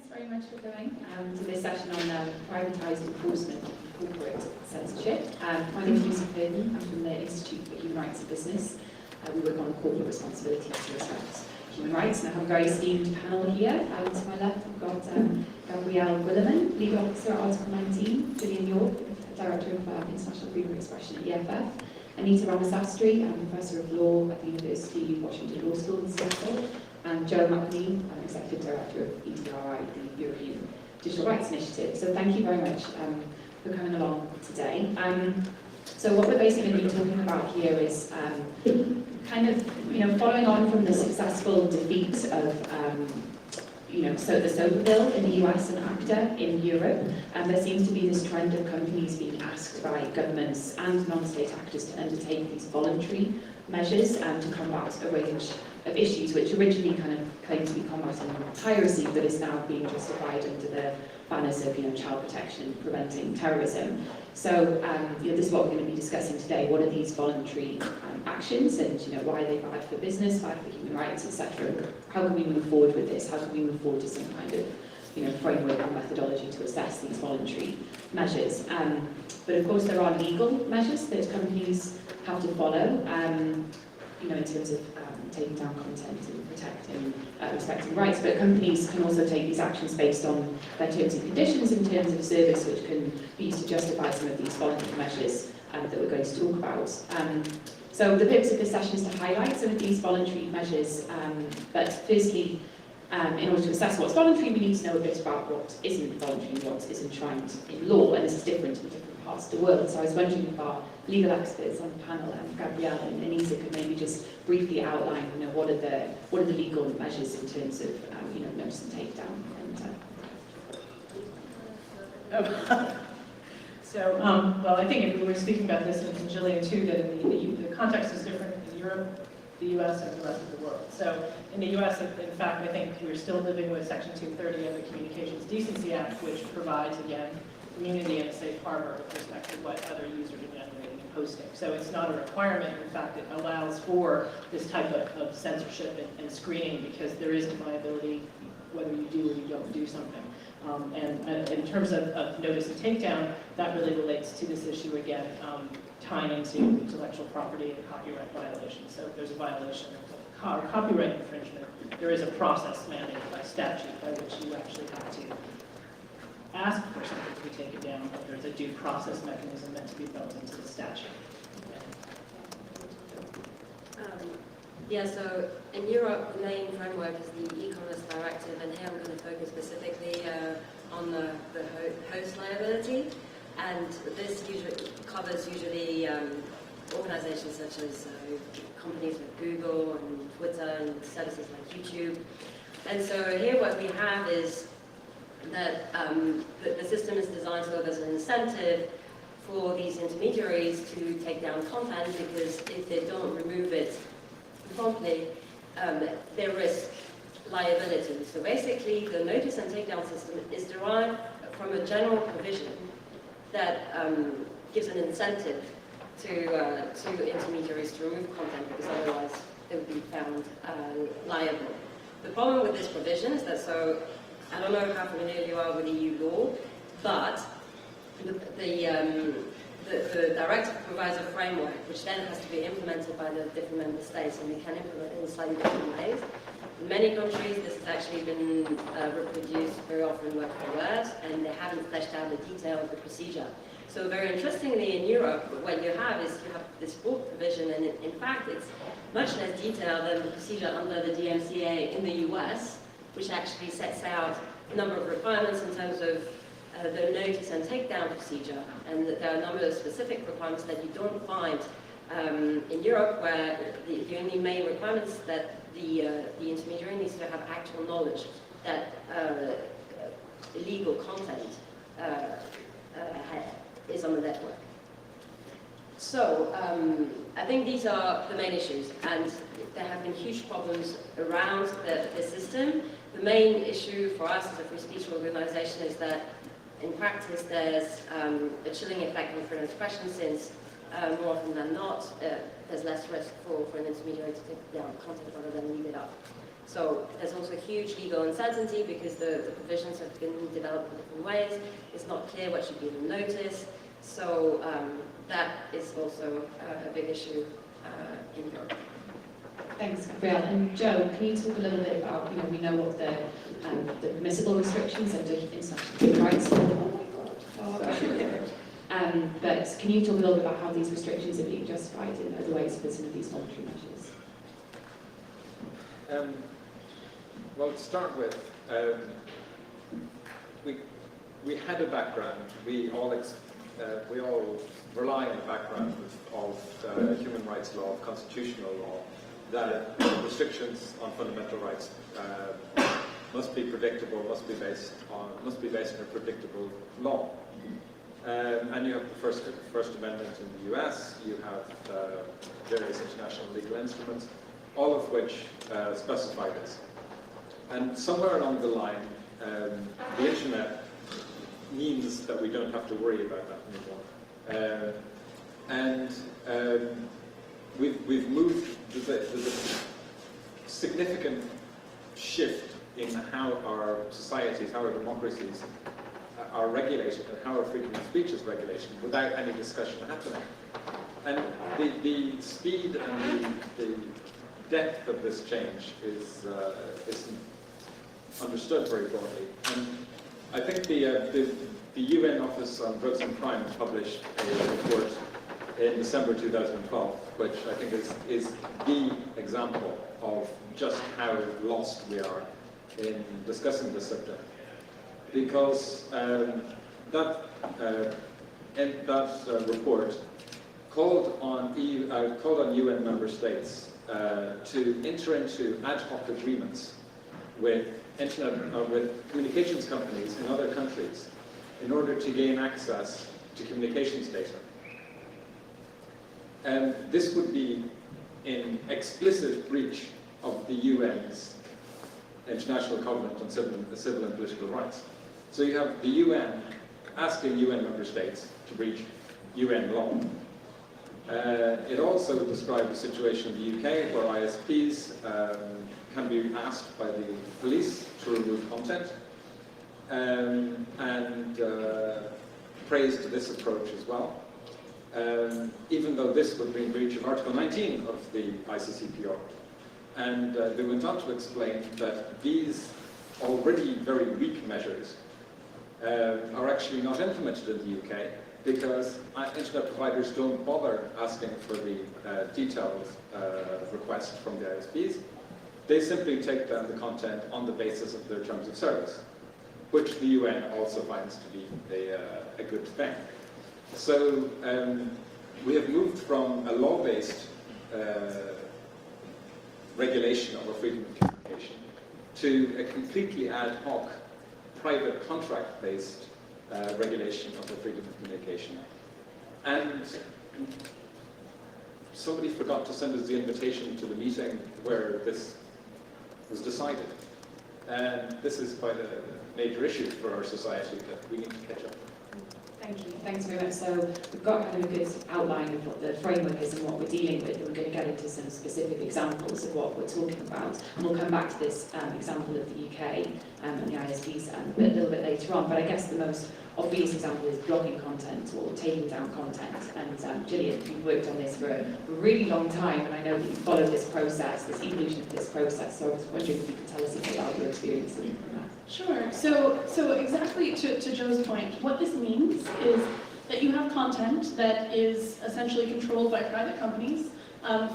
very much for coming to this session on privatized enforcement of corporate censorship. My name is Lucy Purden. I'm from the Institute for Human Rights and Business. We work on corporate responsibility to respect human rights, and I have a very esteemed panel here. To my left, we've got Gabrielle Willerman, Legal Officer at Article 19, Gillian York, Director of International Freedom of Expression at EFF, Anita Ramasastry, Professor of Law at the University of Washington Law School in Seattle, and Joe McNeil, Executive Director of EDRI, the European Digital Rights Initiative. So thank you very much for coming along today. So what we're basically going to be talking about here is kind of, following on from the successful defeat of so the SOPA bill in the US and ACTA in Europe, there seems to be this trend of companies being asked by governments and non-state actors to undertake these voluntary measures to combat a range of issues which originally kind of claimed to be combating piracy, but is now being justified under the banners of child protection and preventing terrorism. So this is what we're going to be discussing today. What are these voluntary actions, and why are they bad for business, bad for human rights, etc. How can we move forward with this? How can we move forward to some kind of framework and methodology to assess these voluntary measures? But of course there are legal measures that companies have to follow in terms of taking down content and protecting, respecting rights, but companies can also take these actions based on their terms and conditions in terms of service, which can be used to justify some of these voluntary measures that we're going to talk about. So the purpose of this session is to highlight some of these voluntary measures, but firstly, in order to assess what's voluntary, we need to know a bit about what isn't voluntary and what is enshrined in law, and this is different in different parts of the world. So I was wondering if our legal experts on the panel, Gabrielle and Anita, could maybe just briefly outline, what are the legal measures in terms of, notice and takedown. Well, I think if we were speaking about this, and Gillian too, that the context is different in Europe, the US, and the rest of the world. So in the US, in fact, I think we're still living with Section 230 of the Communications Decency Act, which provides, again, immunity and a safe harbor with respect to what other users are generating and posting. So it's not a requirement. In fact, it allows for this type of censorship and screening, because there is liability whether you do or you don't do something. And in terms of notice and takedown, that really relates to this issue again, tying into intellectual property and copyright violations. So if there's a violation of copyright infringement, there is a process mandated by statute by which you actually have to ask for something to be taken down, but there's a due process mechanism meant to be built into the statute. So in Europe, the main framework is the e-commerce directive, and here I'm going to focus specifically on the host liability. And this covers organizations such as companies like Google and Twitter and services like YouTube. And so here what we have is that the system is designed so there's an incentive for these intermediaries to take down content, because if they don't remove it promptly, they risk liability. So basically, the notice and takedown system is derived from a general provision that gives an incentive to intermediaries to remove content, because otherwise they would be found liable. The problem with this provision is that, so I don't know how familiar you are with EU law, but the directive provides a framework which then has to be implemented by the different member states, and they can implement it in slightly different ways. In many countries, this has actually been reproduced very often word for word, and they haven't fleshed out the detail of the procedure. So very interestingly, in Europe, what you have is you have this broad provision, and in fact, it's much less detailed than the procedure under the DMCA in the US, which actually sets out a number of requirements in terms of the notice and takedown procedure, and that there are a number of specific requirements that you don't find in Europe, where the only main requirements that the intermediary needs to have actual knowledge that illegal content is on the network. So I think these are the main issues, and there have been huge problems around the system. The main issue for us as a free speech organization is that in practice there's a chilling effect on freedom of expression, since more often than not there's less risk for an intermediary to take down content rather than leave it up. So there's also huge legal uncertainty because the provisions have been developed in different ways. It's not clear what should be the notice. So that is also a big issue in Europe. Thanks, Gabrielle. And Joe, can you talk a little bit about, we know what the permissible restrictions under international human rights law. Oh my God. But can you talk a little bit about how these restrictions are being justified in other ways for some of these voluntary measures? Well, to start with, we had a background. We all rely on a background of human rights law, of constitutional law, that restrictions on fundamental rights must be predictable, must be based on a predictable law. And you have the First Amendment in the US. You have various international legal instruments, all of which specify this. And somewhere along the line, the internet means that we don't have to worry about that anymore. We've moved. There's a significant shift in how our societies, how our democracies are regulated, and how our freedom of speech is regulated, without any discussion happening. And the speed and the depth of this change isn't understood very broadly. And I think the UN Office on Drugs and Crime published a report in December 2012, which I think is the example of just how lost we are in discussing this subject. Because in that report called on UN member states to enter into ad hoc agreements with with communications companies in other countries in order to gain access to communications data. And this would be in explicit breach of the UN's International Covenant on Civil and Political Rights. So you have the UN asking UN member states to breach UN law. It also describes a situation in the UK where ISPs can be asked by the police to remove content, and praised this approach as well, even though this would be in breach of Article 19 of the ICCPR. And they went on to explain that these already very weak measures are actually not implemented in the UK because internet providers don't bother asking for the detailed request from the ISPs. They simply take down the content on the basis of their terms of service, which the UN also finds to be a good thing. So we have moved from a law-based regulation of our freedom of communication to a completely ad hoc, private contract-based regulation of our freedom of communication. And somebody forgot to send us the invitation to the meeting where this was decided. And this is quite a major issue for our society that we need to catch up. Thank you. Thanks very much. So we've got kind of a good outline of what the framework is and what we're dealing with. We're going to get into some specific examples of what we're talking about. And we'll come back to this example of the UK and the ISPs a little bit later on. But I guess the most obvious example is blocking content or taking down content. And Gillian, you've worked on this for a really long time, and I know that you've followed this process, this evolution of this process. So I was wondering if you could tell us a bit about your experience from that. Sure. So exactly to Joe's point, what this means is that you have content that is essentially controlled by private companies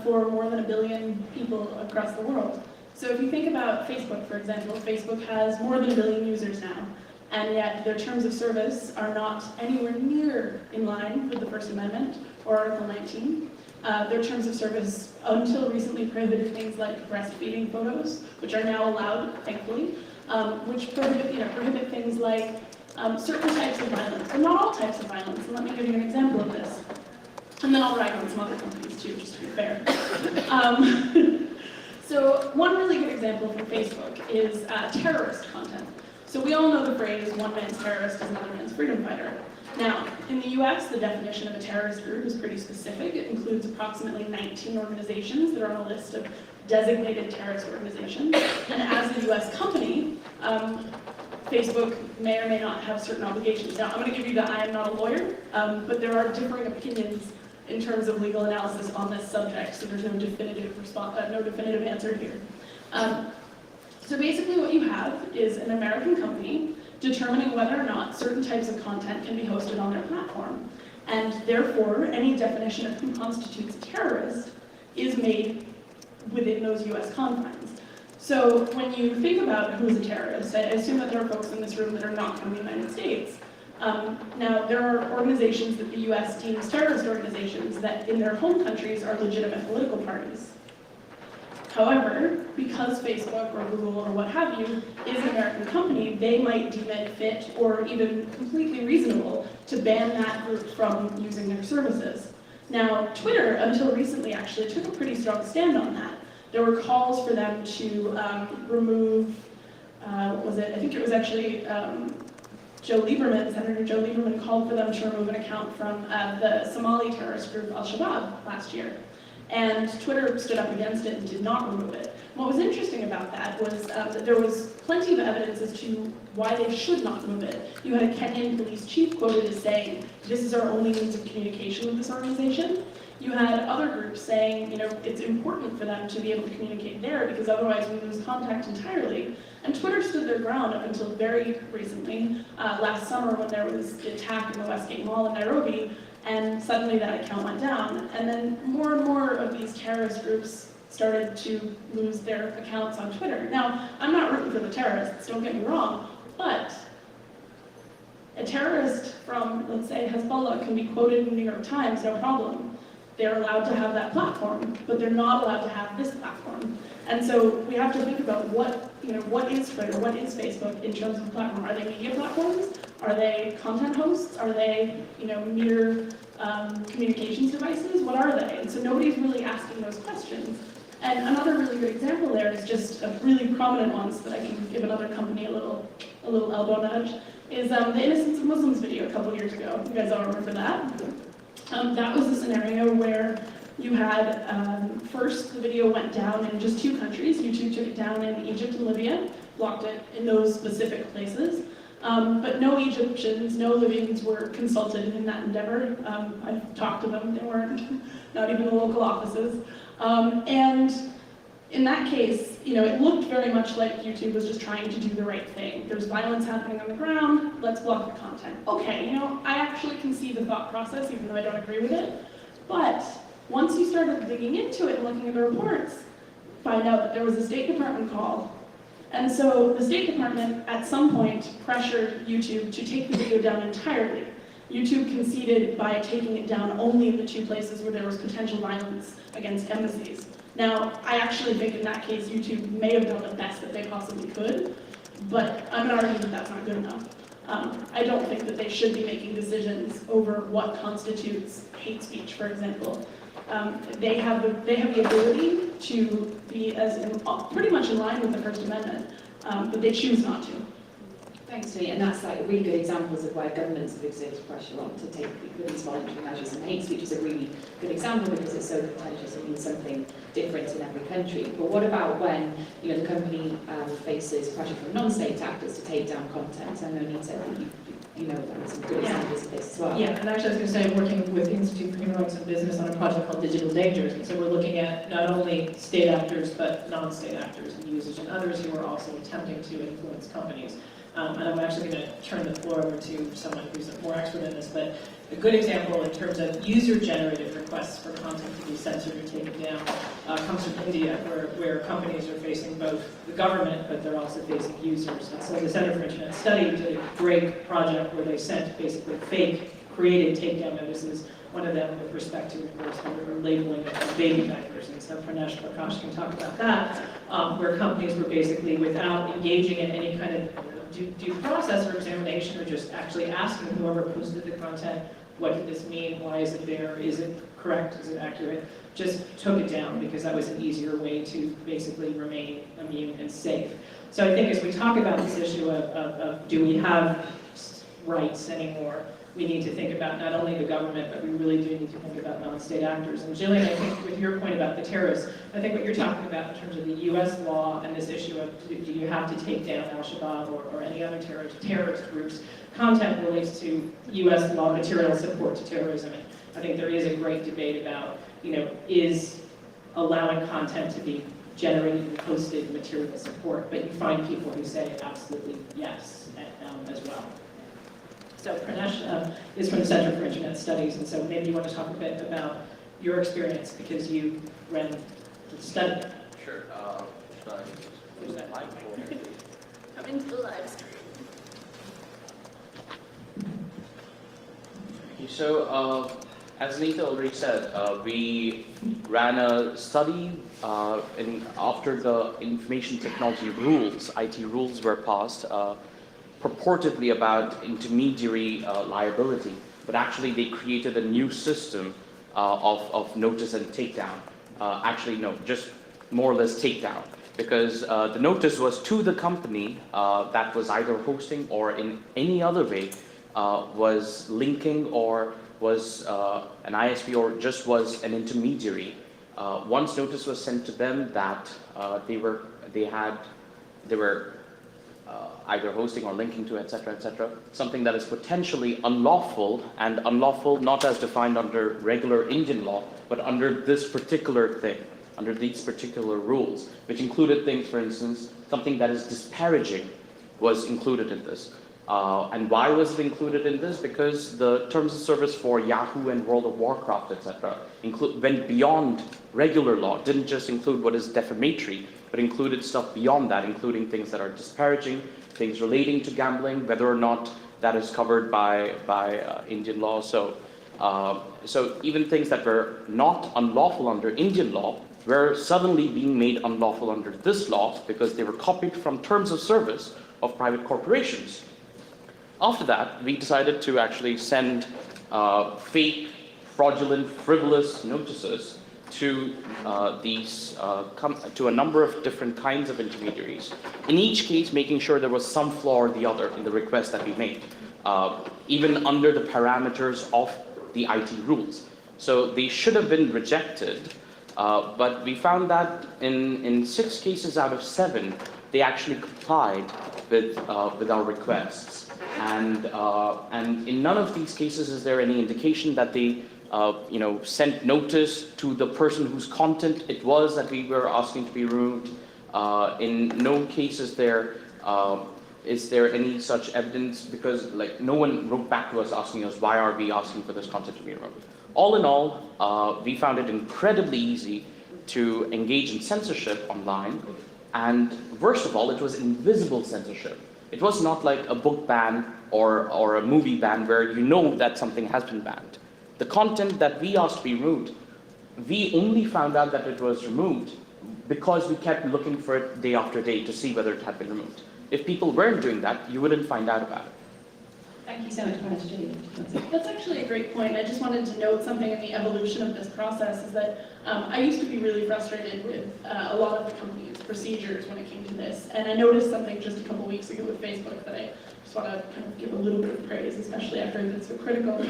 for more than 1 billion people across the world. So if you think about Facebook, for example, Facebook has more than 1 billion users now, and yet their terms of service are not anywhere near in line with the First Amendment or Article 19. Their terms of service until recently prohibited things like breastfeeding photos, which are now allowed, thankfully, which prohibit things like certain types of violence, but not all types of violence. And let me give you an example of this. And then I'll rag on some other companies too, just to be fair. So one really good example from Facebook is terrorist content. So we all know the phrase, one man's terrorist is another man's freedom fighter. Now, in the US, the definition of a terrorist group is pretty specific. It includes approximately 19 organizations that are on a list of designated terrorist organizations. And as a US company, Facebook may or may not have certain obligations. Now, I'm going to give you that I am not a lawyer, but there are differing opinions in terms of legal analysis on this subject, so there's no definitive answer here. So basically what you have is an American company determining whether or not certain types of content can be hosted on their platform. And therefore, any definition of who constitutes a terrorist is made within those US confines. So when you think about who's a terrorist, I assume that there are folks in this room that are not from the United States. Now, there are organizations that the US deems terrorist organizations that in their home countries are legitimate political parties. However, because Facebook or Google or what have you is an American company, they might deem it fit or even completely reasonable to ban that group from using their services. Now, Twitter, until recently, actually took a pretty strong stand on that. There were calls for them to remove, I think it was actually Senator Joe Lieberman called for them to remove an account from the Somali terrorist group Al-Shabaab last year. And Twitter stood up against it and did not remove it. What was interesting about that was that there was plenty of evidence as to why they should not remove it. You had a Kenyan police chief quoted as saying, "This is our only means of communication with this organization." You had other groups saying, it's important for them to be able to communicate there because otherwise we lose contact entirely. And Twitter stood their ground up until very recently, last summer when there was the attack in the Westgate Mall in Nairobi, and suddenly that account went down. And then more and more of these terrorist groups started to lose their accounts on Twitter. Now, I'm not rooting for the terrorists, don't get me wrong, but a terrorist from, let's say, Hezbollah can be quoted in the New York Times, no problem. They're allowed to have that platform, but they're not allowed to have this platform. And so we have to think about what is Twitter, what is Facebook in terms of platform? Are they media platforms? Are they content hosts? Are they, mere communications devices? What are they? And so nobody's really asking those questions. And another really good example there is just a really prominent one, so that I can give another company a little elbow nudge, is the Innocence of Muslims video a couple years ago. You guys all remember that? That was a scenario where you had, first the video went down in just 2 countries. YouTube took it down in Egypt and Libya, blocked it in those specific places. But no Egyptians, no Libyans were consulted in that endeavor. I've talked to them, they weren't, not even the local offices. And in that case, it looked very much like YouTube was just trying to do the right thing. There's violence happening on the ground, let's block the content. Okay, I actually can see the thought process, even though I don't agree with it. But once you started digging into it and looking at the reports, find out that there was a State Department call. And so the State Department, at some point, pressured YouTube to take the video down entirely. YouTube conceded by taking it down only in the 2 places where there was potential violence against embassies. Now, I actually think in that case, YouTube may have done the best that they possibly could, but I'm going to argue that that's not good enough. I don't think that they should be making decisions over what constitutes hate speech, for example. They have the ability to be pretty much in line with the First Amendment, but they choose not to. Thanks, Tony. And that's like really good examples of where governments have exerted pressure on to take these voluntary measures. And hate speech is a really good example because it's so contentious and means something different in every country. But what about when the company faces pressure from non-state actors to take down content? I know Nita, there are some good examples of this as well. Yeah, and actually I was going to say, I'm working with Institute for Human Rights and Business on a project called Digital Dangers. And so we're looking at not only state actors, but non-state actors and users and others who are also attempting to influence companies. And I'm actually going to turn the floor over to someone who's more expert in this, but a good example in terms of user-generated requests for content to be censored or taken down comes from India, where companies are facing both the government, but they're also facing users. And so the Center for Internet Study did a great project where they sent basically fake, created takedown notices, one of them with respect to, of course, labeling of baby diapers. And so Pranesh Prakash can talk about that, where companies were basically, without engaging in any kind of due process or examination, or just actually asking whoever posted the content, what did this mean, why is it there, is it correct, is it accurate, just took it down because that was an easier way to basically remain immune and safe. So I think as we talk about this issue of do we have rights anymore. We need to think about not only the government, but we really do need to think about non-state actors. And Jillian, I think with your point about the terrorists, I think what you're talking about in terms of the US law and this issue of do you have to take down Al-Shabaab or any other terrorist groups, content relates to US law material support to terrorism. And I think there is a great debate about, is allowing content to be generated and posted material support, but you find people who say absolutely yes as well. So Pranesh is from the Center for Internet Studies, and so maybe you want to talk a bit about your experience because you ran the study. Sure. Who's that? Coming to the live stream. So, as Nita already said, we ran a study after the information technology rules, IT rules were passed, purportedly about intermediary liability, but actually they created a new system of notice and takedown. Actually, no, just more or less takedown, because the notice was to the company that was either hosting or in any other way was linking or was an ISP or just was an intermediary. Once notice was sent to them that they were either hosting or linking to, etc., something that is potentially unlawful, and unlawful not as defined under regular Indian law, but under this particular thing, under these particular rules, which included things, for instance, something that is disparaging was included in this. And why was it included in this? Because the terms of service for Yahoo and World of Warcraft, etc., went beyond regular law, didn't just include what is defamatory, but included stuff beyond that, including things that are disparaging, things relating to gambling, whether or not that is covered by Indian law. So even things that were not unlawful under Indian law were suddenly being made unlawful under this law because they were copied from terms of service of private corporations. After that, we decided to actually send fake, fraudulent, frivolous notices to to a number of different kinds of intermediaries. In each case, making sure there was some flaw or the other in the request that we made, even under the parameters of the IT rules. So they should have been rejected, but we found that in 6 cases out of 7, they actually complied with our requests. And in none of these cases is there any indication that they sent notice to the person whose content it was that we were asking to be removed. In no case is there any such evidence, because no one wrote back to us asking us why are we asking for this content to be removed. All in all, we found it incredibly easy to engage in censorship online, and worst of all, it was invisible censorship. It was not like a book ban or a movie ban where you know that something has been banned. The content that we asked to be removed, we only found out that it was removed because we kept looking for it day after day to see whether it had been removed. If people weren't doing that, you wouldn't find out about it. Thank you so much, Pranesh. That's actually a great point. I just wanted to note something in the evolution of this process is that I used to be really frustrated with a lot of the company's procedures when it came to this. And I noticed something just a couple weeks ago with Facebook that I just want to kind of give a little bit of praise, especially after I've been so critical.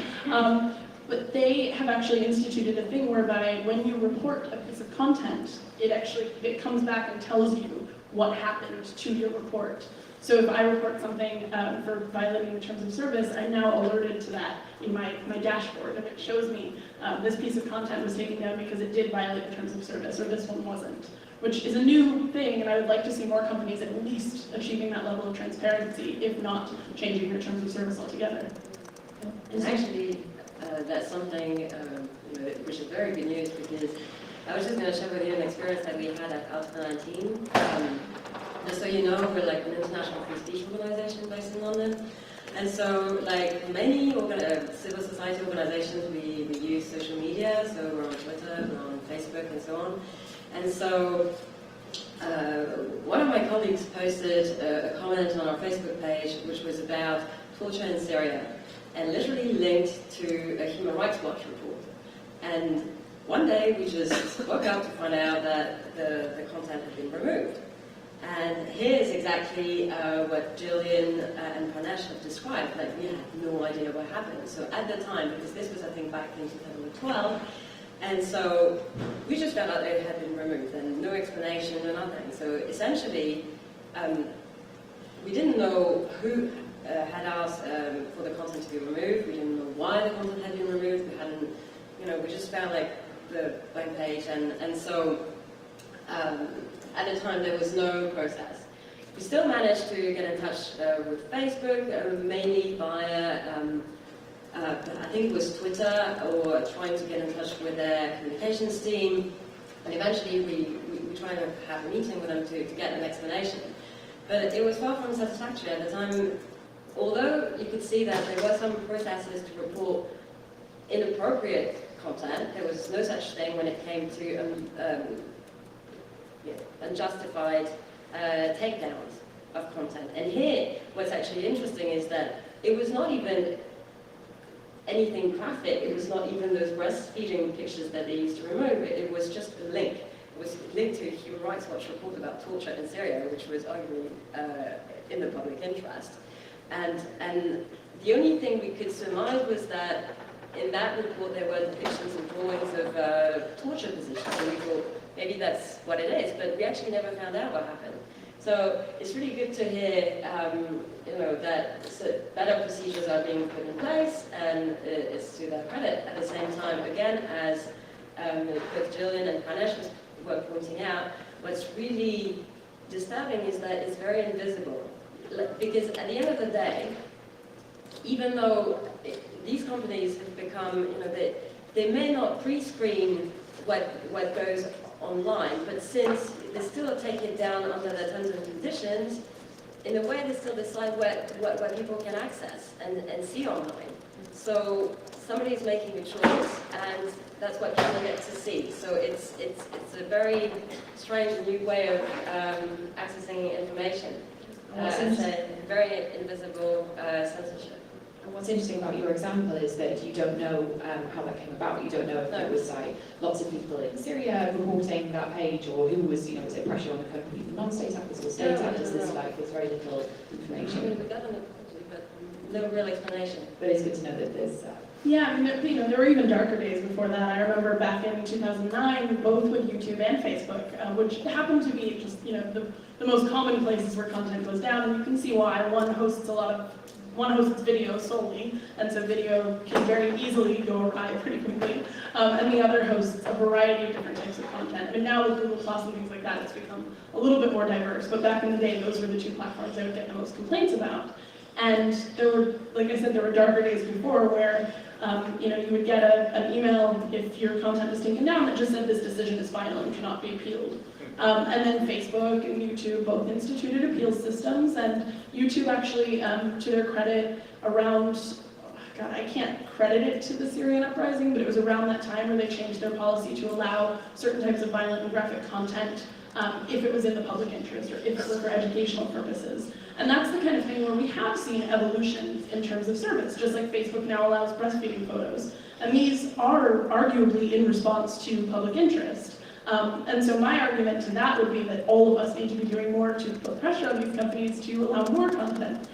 But they have actually instituted a thing whereby when you report a piece of content, it comes back and tells you what happened to your report. So if I report something for violating the terms of service, I'm now alerted to that in my dashboard, and it shows me this piece of content was taken down because it did violate the terms of service, or this one wasn't, which is a new thing, and I would like to see more companies at least achieving that level of transparency, if not changing their terms of service altogether. And actually, that's something which is very good news, because I was just going to share with you an experience that we had at Alpha 19. Just so you know, we're like an international free speech organization based in London. And so like many civil society organizations, we use social media. So we're on Twitter, we're on Facebook and so on. And so one of my colleagues posted a comment on our Facebook page, which was about torture in Syria, and literally linked to a Human Rights Watch report. And one day we just woke up to find out that the content had been removed. And here's exactly what Gillian and Pranesh have described. Like, we had no idea what happened. So at the time, because this was, I think, back in 2012, and so we just found out that it had been removed, and no explanation, no nothing. So essentially, we didn't know who had asked for the content to be removed. We didn't know why the content had been removed. We hadn't, we just found like the blank page, and so at the time there was no process. We still managed to get in touch with Facebook, mainly via, I think it was Twitter, or trying to get in touch with their communications team, and eventually we tried to have a meeting with them to get an explanation. But it was far from satisfactory at the time, although you could see that there were some processes to report inappropriate content. There was no such thing when it came to unjustified takedowns of content. And here, what's actually interesting is that it was not even anything graphic. It was not even those breastfeeding pictures that they used to remove. It was just a link. It was linked to a Human Rights Watch report about torture in Syria, which was arguably in the public interest. And the only thing we could surmise was that in that report there were depictions and drawings of torture positions, and we thought maybe that's what it is, but we actually never found out what happened. So it's really good to hear, that better procedures are being put in place, and it's to their credit. At the same time, again, as both Gillian and Pranesh were pointing out, what's really disturbing is that it's very invisible. Because at the end of the day, even though these companies have become, they may not pre-screen what goes online, but since they still take it down under the terms and conditions, in a way they still decide what people can access and see online. So somebody's making a choice, and that's what people get to see. So it's a very strange new way of accessing information. It's a very invisible censorship. And what's interesting about your example is that you don't know how that came about. You don't know if it was like lots of people in Syria reporting that page, or who was, was it pressure on the company from non-state actors or state actors? There's very little information. We got on it, but no real explanation. But it's good to know that there's. Yeah, there were even darker days before that. I remember back in 2009, both with YouTube and Facebook, which happened to be just, the most common places where content goes down, and you can see why. One hosts video solely, and so video can very easily go awry pretty quickly, and the other hosts a variety of different types of content. And now with Google Plus and things like that, it's become a little bit more diverse, but back in the day, those were the two platforms I would get the most complaints about. And there were, like I said, there were darker days before where you would get an email if your content was taken down that just said this decision is final and cannot be appealed. And then Facebook and YouTube both instituted appeal systems, and YouTube actually, to their credit, around, I can't credit it to the Syrian uprising, but it was around that time where they changed their policy to allow certain types of violent and graphic content if it was in the public interest or if it was for educational purposes. And that's the kind of thing where we have seen evolution in terms of service, just like Facebook now allows breastfeeding photos. And these are arguably in response to public interest. And so my argument to that would be that all of us need to be doing more to put pressure on these companies to allow more content.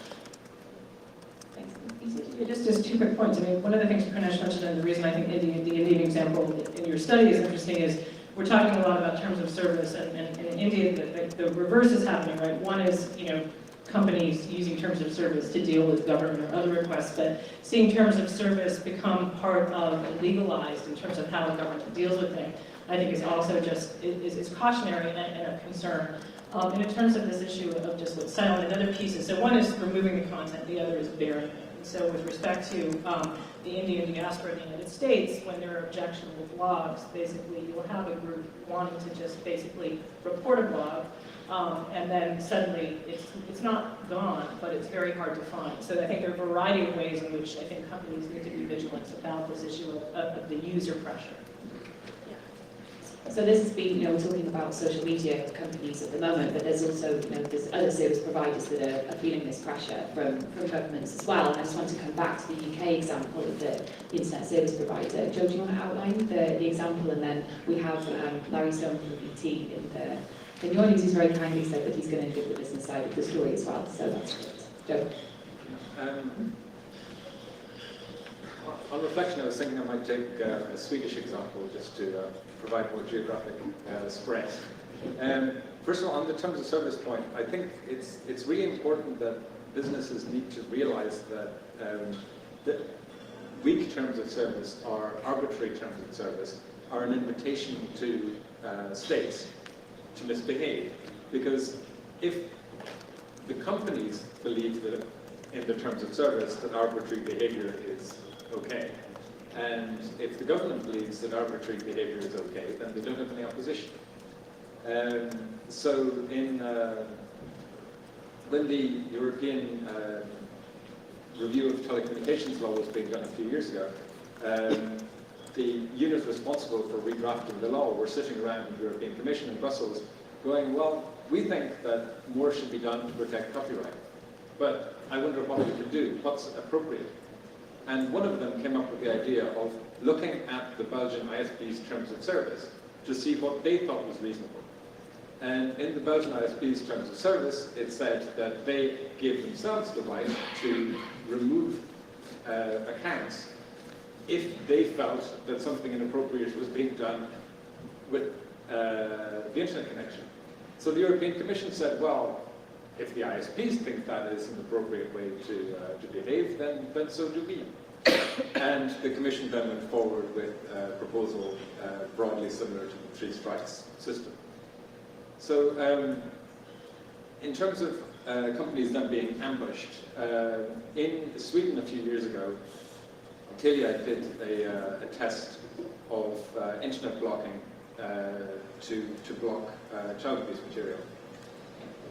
Just 2 quick points. I mean, one of the things Pranesh mentioned, and the reason I think the Indian example in your study is interesting, is we're talking a lot about terms of service, and in India, the reverse is happening, right? One is, companies using terms of service to deal with government or other requests, but seeing terms of service become part of and legalized in terms of how the government deals with things, I think is also just, is cautionary and a concern. And in terms of this issue of just what's silent and other pieces, so one is removing the content, the other is burying it. And so with respect to the Indian diaspora in the United States, when there are objectionable blogs, basically you'll have a group wanting to just basically report a blog, and then suddenly it's not gone, but it's very hard to find. So I think there are a variety of ways in which I think companies need to be vigilant about this issue of the user pressure. So this has been, we're talking about social media companies at the moment, but there's also, there's other service providers that are feeling this pressure from governments as well. And I just want to come back to the UK example of the internet service provider. Joe, do you want to outline the example? And then we have Larry Stone from BT Benionis has very kindly said that he's going to give the business side of the story as well, so that's great. Joe? On reflection, I was thinking I might take a Swedish example just to provide more geographic spread. First of all, on the terms of service point, I think it's really important that businesses need to realize that weak terms of service or arbitrary terms of service are an invitation to states to misbehave. Because if the companies believe that in the terms of service that arbitrary behavior is okay, and if the government believes that arbitrary behavior is okay, then they don't have any opposition. So when the European review of telecommunications law was being done a few years ago, the unit responsible for redrafting the law were sitting around the European Commission in Brussels going, well, we think that more should be done to protect copyright, but I wonder what we could do, what's appropriate. And one of them came up with the idea of looking at the Belgian ISP's terms of service to see what they thought was reasonable. And in the Belgian ISP's terms of service, it said that they gave themselves the right to remove accounts if they felt that something inappropriate was being done with the internet connection. So the European Commission said, well, if the ISPs think that is an appropriate way to behave, then so do we. And the Commission then went forward with a proposal broadly similar to the three strikes system. So in terms of companies then being ambushed, in Sweden a few years ago, Telia did a test of internet blocking to block child abuse material.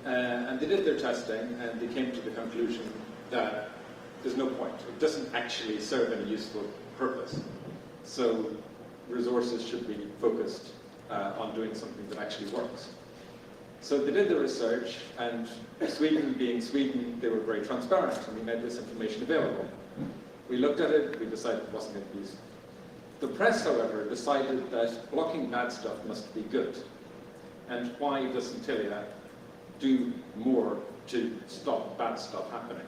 And they did their testing and they came to the conclusion that there's no point. It doesn't actually serve any useful purpose. So resources should be focused on doing something that actually works. So they did the research, and Sweden being Sweden, they were very transparent and we made this information available. We looked at it, we decided it wasn't going to be used. The press, however, decided that blocking bad stuff must be good. And why doesn't Telia do more to stop bad stuff happening?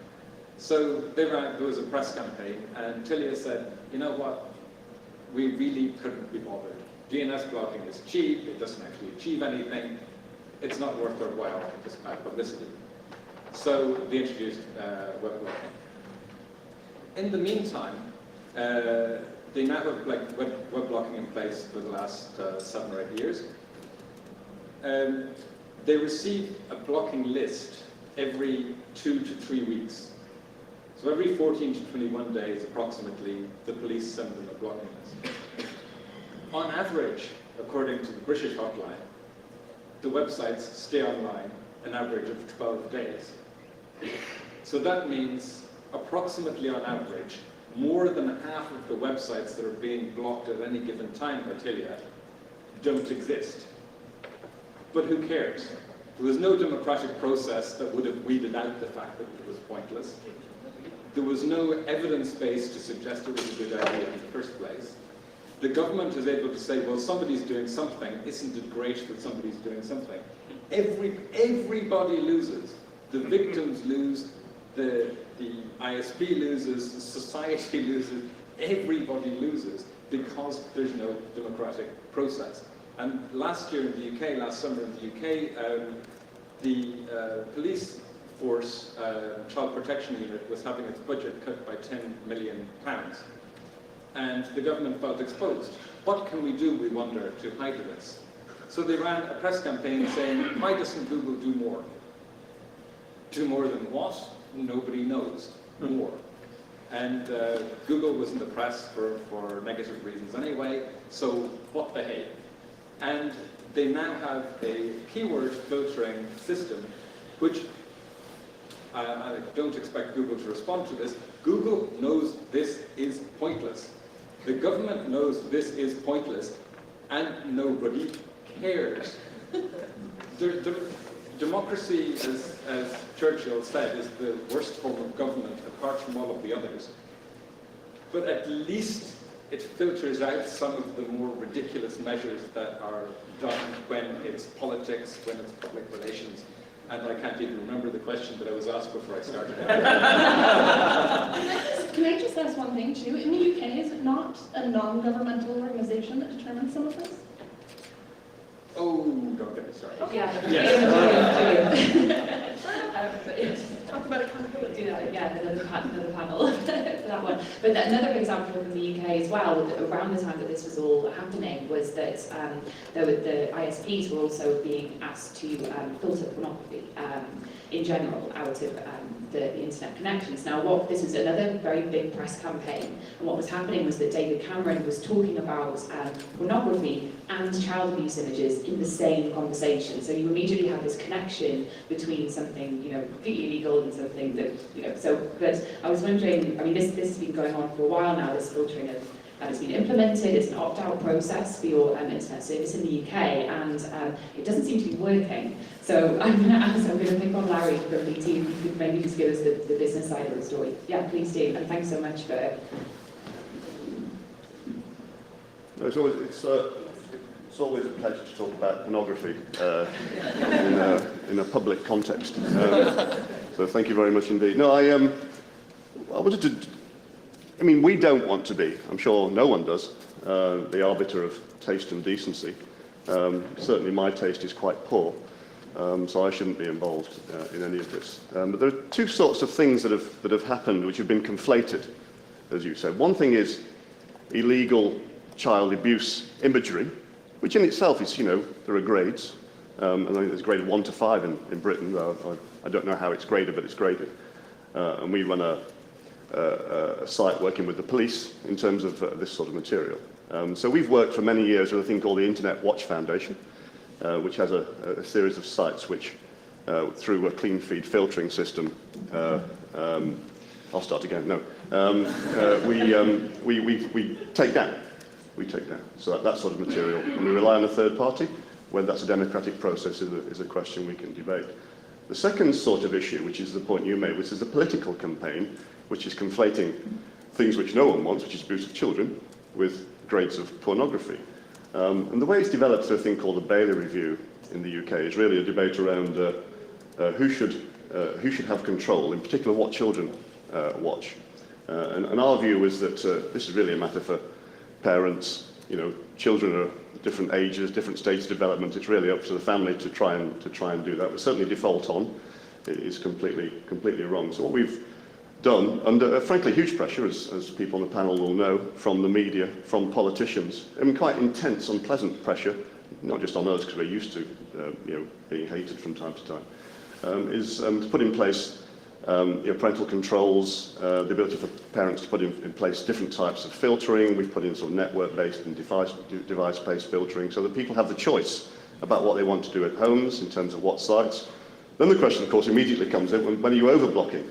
So there was a press campaign, and Telia said, you know what, we really couldn't be bothered. DNS blocking is cheap, it doesn't actually achieve anything, it's not worth our while, it's bad publicity. So they introduced web blocking. In the meantime, they now have web blocking in place for the last 7 or 8 years. They receive a blocking list every 2 to 3 weeks. So every 14 to 21 days, approximately, the police send them a blocking list. On average, according to the British hotline, the websites stay online an average of 12 days. So that means, approximately on average, more than half of the websites that are being blocked at any given time by Telia don't exist. But who cares? There was no democratic process that would have weeded out the fact that it was pointless. There was no evidence base to suggest it was a good idea in the first place. The government is able to say, well, somebody's doing something. Isn't it great that somebody's doing something? Everybody loses. The victims lose, the ISP loses, society loses, everybody loses because there's no democratic process. And last year in the UK, last summer in the UK, the police force child protection unit was having its budget cut by £10 million. And the government felt exposed. What can we do, we wonder, to hide this? So they ran a press campaign saying, why doesn't Google do more? Do more than what? Nobody knows. More. And Google was in the press for negative reasons anyway, so what the hey? And they now have a keyword filtering system, which I don't expect Google to respond to this. Google knows this is pointless. The government knows this is pointless, and nobody cares. Democracy, as Churchill said, is the worst form of government apart from all of the others. But at least it filters out some of the more ridiculous measures that are done when it's politics, when it's public relations. And I can't even remember the question that I was asked before I started. Can I just ask one thing too? In the UK, is it not a non-governmental organization that determines some of this? Oh, don't get me started. Yeah. Talk about accountability. Yeah, another panel for that one. But another example from the UK as well, around the time that this was all happening, was that the ISPs were also being asked to filter pornography in general out of the internet connections. Now, this was another very big press campaign, and what was happening was that David Cameron was talking about pornography and child abuse images in the same conversation. So you immediately have this connection between something, completely illegal and something that, but I was wondering, I mean, this has been going on for a while now, this filtering that has been implemented. It's an opt-out process for your internet service in the UK, and it doesn't seem to be working. So I'm going to pick on Larry from BT, if you could maybe just give us the business side of the story. Yeah, please do, and thanks so much for it. It's always a pleasure to talk about pornography in a public context. So thank you very much indeed. No, I wanted to. I mean, we don't want to be. I'm sure no one does. The arbiter of taste and decency. Certainly, my taste is quite poor, so I shouldn't be involved in any of this. But there are two sorts of things that have happened which have been conflated, as you said. One thing is illegal child abuse imagery, which in itself is, there are grades. And I think there's grade 1 to 5 in Britain. I don't know how it's graded, but it's graded. And we run a site working with the police in terms of this sort of material. So we've worked for many years with a thing called the Internet Watch Foundation, which has a series of sites which, through a clean feed filtering system, I'll start again, no. We take down. So that sort of material. And we rely on a third party. Whether that's a democratic process is a question we can debate. The second sort of issue, which is the point you made, which is a political campaign, which is conflating things which no one wants, which is abuse of children, with grades of pornography. And the way it's developed through a thing called the Bailey Review in the UK is really a debate around who should have control, in particular what children watch. And our view is that this is really a matter for parents. Children are different ages, different stages of development. It's really up to the family to try and do that. But certainly default on is completely wrong. So what we've done, under frankly huge pressure, as people on the panel will know, from the media, from politicians, I mean quite intense, unpleasant pressure, not just on us because we're used to being hated from time to time, is to put in place parental controls, the ability for parents to put in place different types of filtering. We've put in sort of network-based and device-based filtering so that people have the choice about what they want to do at homes in terms of what sites. Then the question, of course, immediately comes in, when are you over-blocking?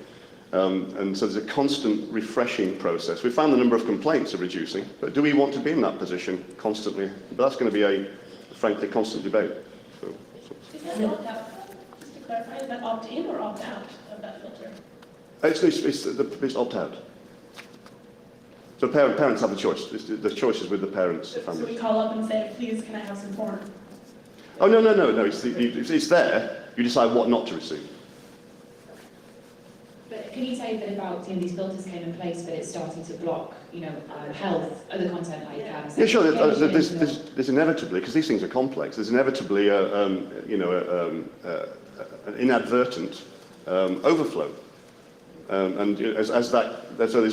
And so there's a constant refreshing process. We found the number of complaints are reducing, but do we want to be in that position constantly? But that's going to be a, frankly, constant debate. Is that opt-out? Just to clarify, is that opt-in or opt-out of that filter? It's opt-out. So parents have the choice. The choice is with the parents, the So families. we call up and say, please, can I have some porn? Oh, no. It's there. You decide what not to receive. But can you say a bit about these filters came in place, but it's starting to block, health, other content like Yeah, sure. There's inevitably, because these things are complex, there's inevitably an inadvertent overflow. And there's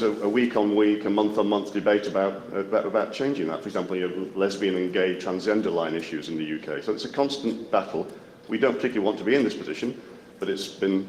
a week-on-week, a month-on-month debate about changing that. For example, lesbian and gay transgender line issues in the UK. So it's a constant battle. We don't particularly want to be in this position, but there's been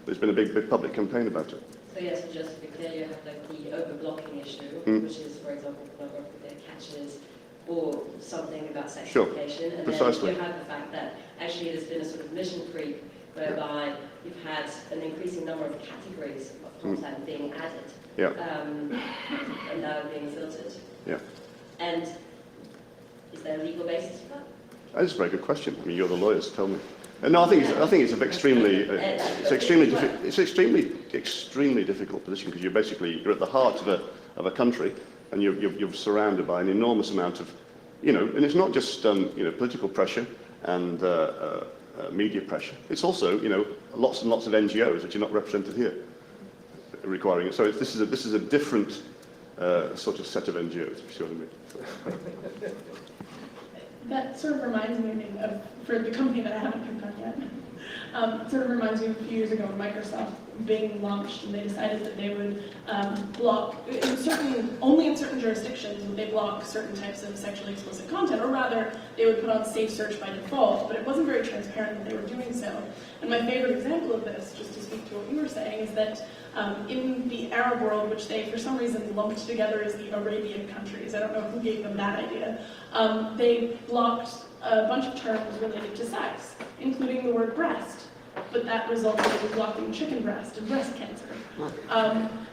a big public campaign about it. So yes, just to be clear, you have the over-blocking issue, which is, for example, pornography that catches, or something about sex education. And Precisely. Then you have the fact that actually there's been a sort of mission creep whereby you've had an increasing number of categories of content being added, and now being filtered. Yeah. And is there a legal basis for that? That's a very good question. I mean, you're the lawyers. Tell me. No, I think it's extremely difficult position because you're at the heart of a country and you're surrounded by an enormous amount of, and it's not just political pressure and media pressure. It's also lots and lots of NGOs which are not represented here requiring it. So this is a different sort of set of NGOs, if you see what I mean. That sort of reminds me of, for the company that I haven't picked on yet, sort of reminds me of a few years ago when Microsoft Bing launched, and they decided that they would block, only in certain jurisdictions would they block certain types of sexually explicit content, or rather, they would put on safe search by default, but it wasn't very transparent that they were doing so. And my favorite example of this, just to speak to what you were saying, is that in the Arab world, which they for some reason lumped together as the Arabian countries, I don't know who gave them that idea, they blocked a bunch of terms related to sex, including the word breast. But that resulted in blocking chicken breast and breast cancer.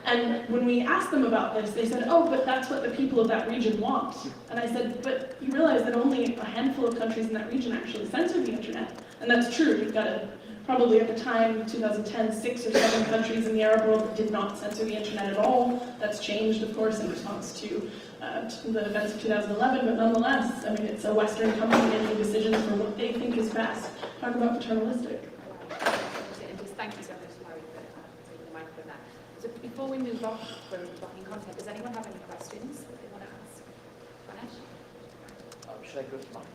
And when we asked them about this, they said, oh, but that's what the people of that region want. And I said, but you realize that only a handful of countries in that region actually censor the internet. And that's true. You've got probably at the time, 2010, 6 or 7 countries in the Arab world that did not censor the internet at all. That's changed, of course, in response to the events of 2011, but nonetheless, I mean, it's a Western company making decisions for what they think is best. Talk about paternalistic. Thank you so much, Larry, for taking the mic for that. So before we move on from blocking content, does anyone have any questions that they want to ask? Ganesh? Should I go to mine?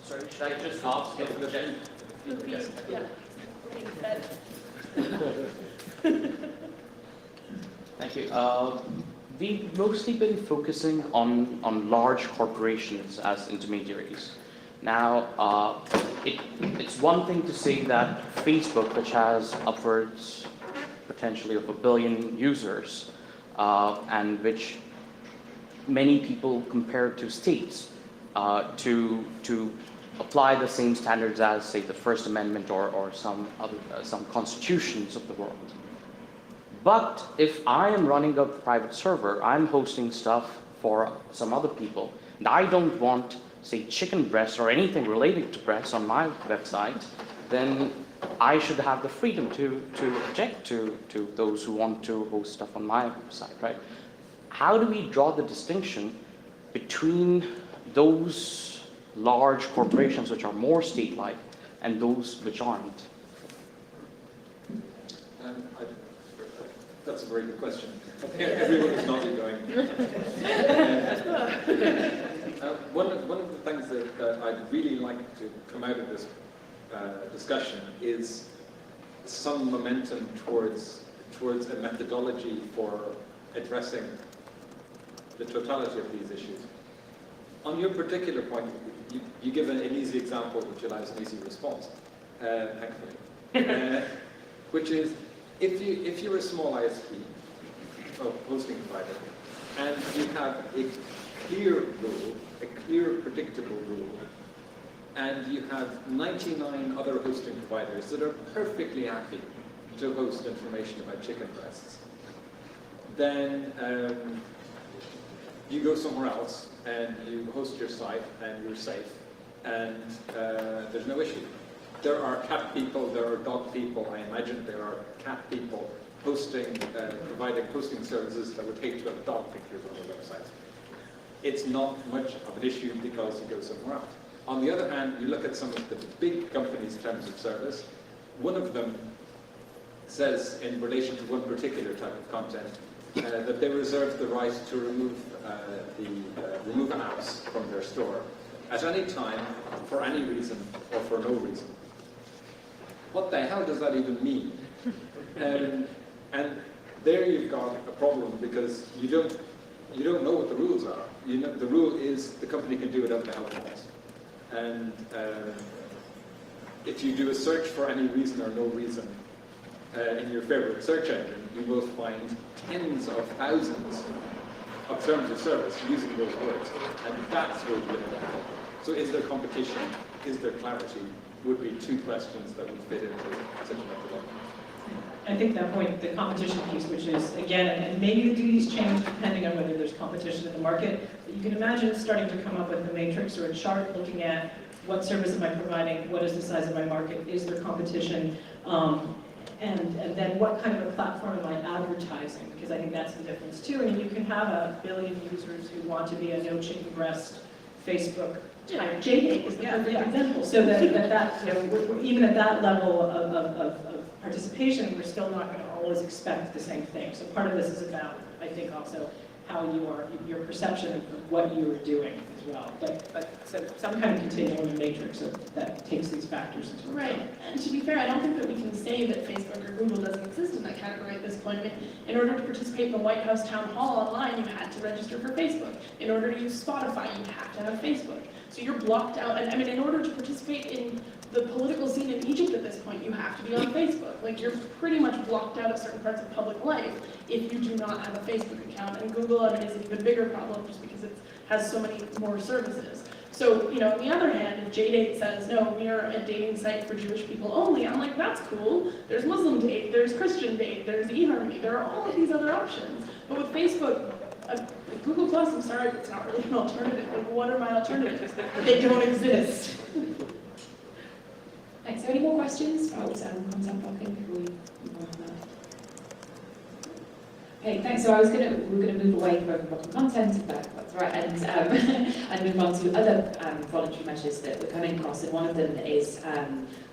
Sorry, should I just ask if the gen? Thank you. We've mostly been focusing on large corporations as intermediaries. Now, it's one thing to say that Facebook, which has upwards potentially of 1 billion users, and which many people compare to states, to apply the same standards as, say, the First Amendment or some constitutions of the world. But if I am running a private server, I'm hosting stuff for some other people, and I don't want, say, chicken breast or anything related to breasts on my website, then I should have the freedom to object to those who want to host stuff on my website, right? How do we draw the distinction between those large corporations which are more state-like and those which aren't? That's a very good question. Everyone is nodding going. One of the things that I'd really like to come out of this discussion is some momentum towards a methodology for addressing the totality of these issues. On your particular point, you give an easy example which allows an easy response, thankfully, which is if you're a small ISP or hosting provider and you have a clear rule, a clear predictable rule, and you have 99 other hosting providers that are perfectly happy to host information about chicken breasts, then you go somewhere else and you host your site and you're safe and there's no issue. There are cat people, there are dog people, I imagine there are cat people providing hosting services that would hate to have dog pictures on their websites. It's not much of an issue because you go somewhere else. On the other hand, you look at some of the big companies' terms of service. One of them says, in relation to one particular type of content, that they reserve the right to remove apps from their store at any time, for any reason, or for no reason. What the hell does that even mean? And there you've got a problem because you don't know what the rules are. You know, the rule is the company can do whatever the hell it wants. And if you do a search for any reason or no reason in your favorite search engine, you will find tens of thousands of terms of service using those words. And that's where you get it. So is there competition? Is there clarity? Would be two questions that would fit into such a methodology. I think that point, the competition piece, which is, again, and maybe the duties change depending on whether there's competition in the market, but you can imagine starting to come up with a matrix or a chart looking at what service am I providing, what is the size of my market, is there competition, And then what kind of a platform am I advertising? Because I think that's the difference too. I mean, you can have 1 billion users who want to be a no chicken breast Facebook type. JDate is the perfect example. So that you know, even at that level of participation, we're still not going to always expect the same thing. So part of this is about, I think, also how your perception of what you are doing as well. But so some kind of continuum and matrix that takes these factors into account. Right, and to be fair, I don't think that we can say that Facebook or Google doesn't exist in that category at this point. I mean, in order to participate in the White House town hall online, you had to register for Facebook. In order to use Spotify, you have to have Facebook. So you're blocked out, and I mean, in order to participate in the political scene in Egypt at this point, you have to be on Facebook. Like, you're pretty much blocked out of certain parts of public life if you do not have a Facebook account. And Google, I mean, is an even bigger problem just because it has so many more services. So, you know, on the other hand, if JDate says, no, we are a dating site for Jewish people only, I'm like, that's cool. There's Muslim date, there's Christian date, there's eHarmony, there are all of these other options. But with Facebook, Google Plus, I'm sorry, but it's not really an alternative. Like, what are my alternatives? They don't exist. Thanks. Are there any more questions about content blocking before we move on from that? Okay, thanks. So we're gonna move away from blocking content, if that's right, and move on to other voluntary measures that we're coming across. And one of them is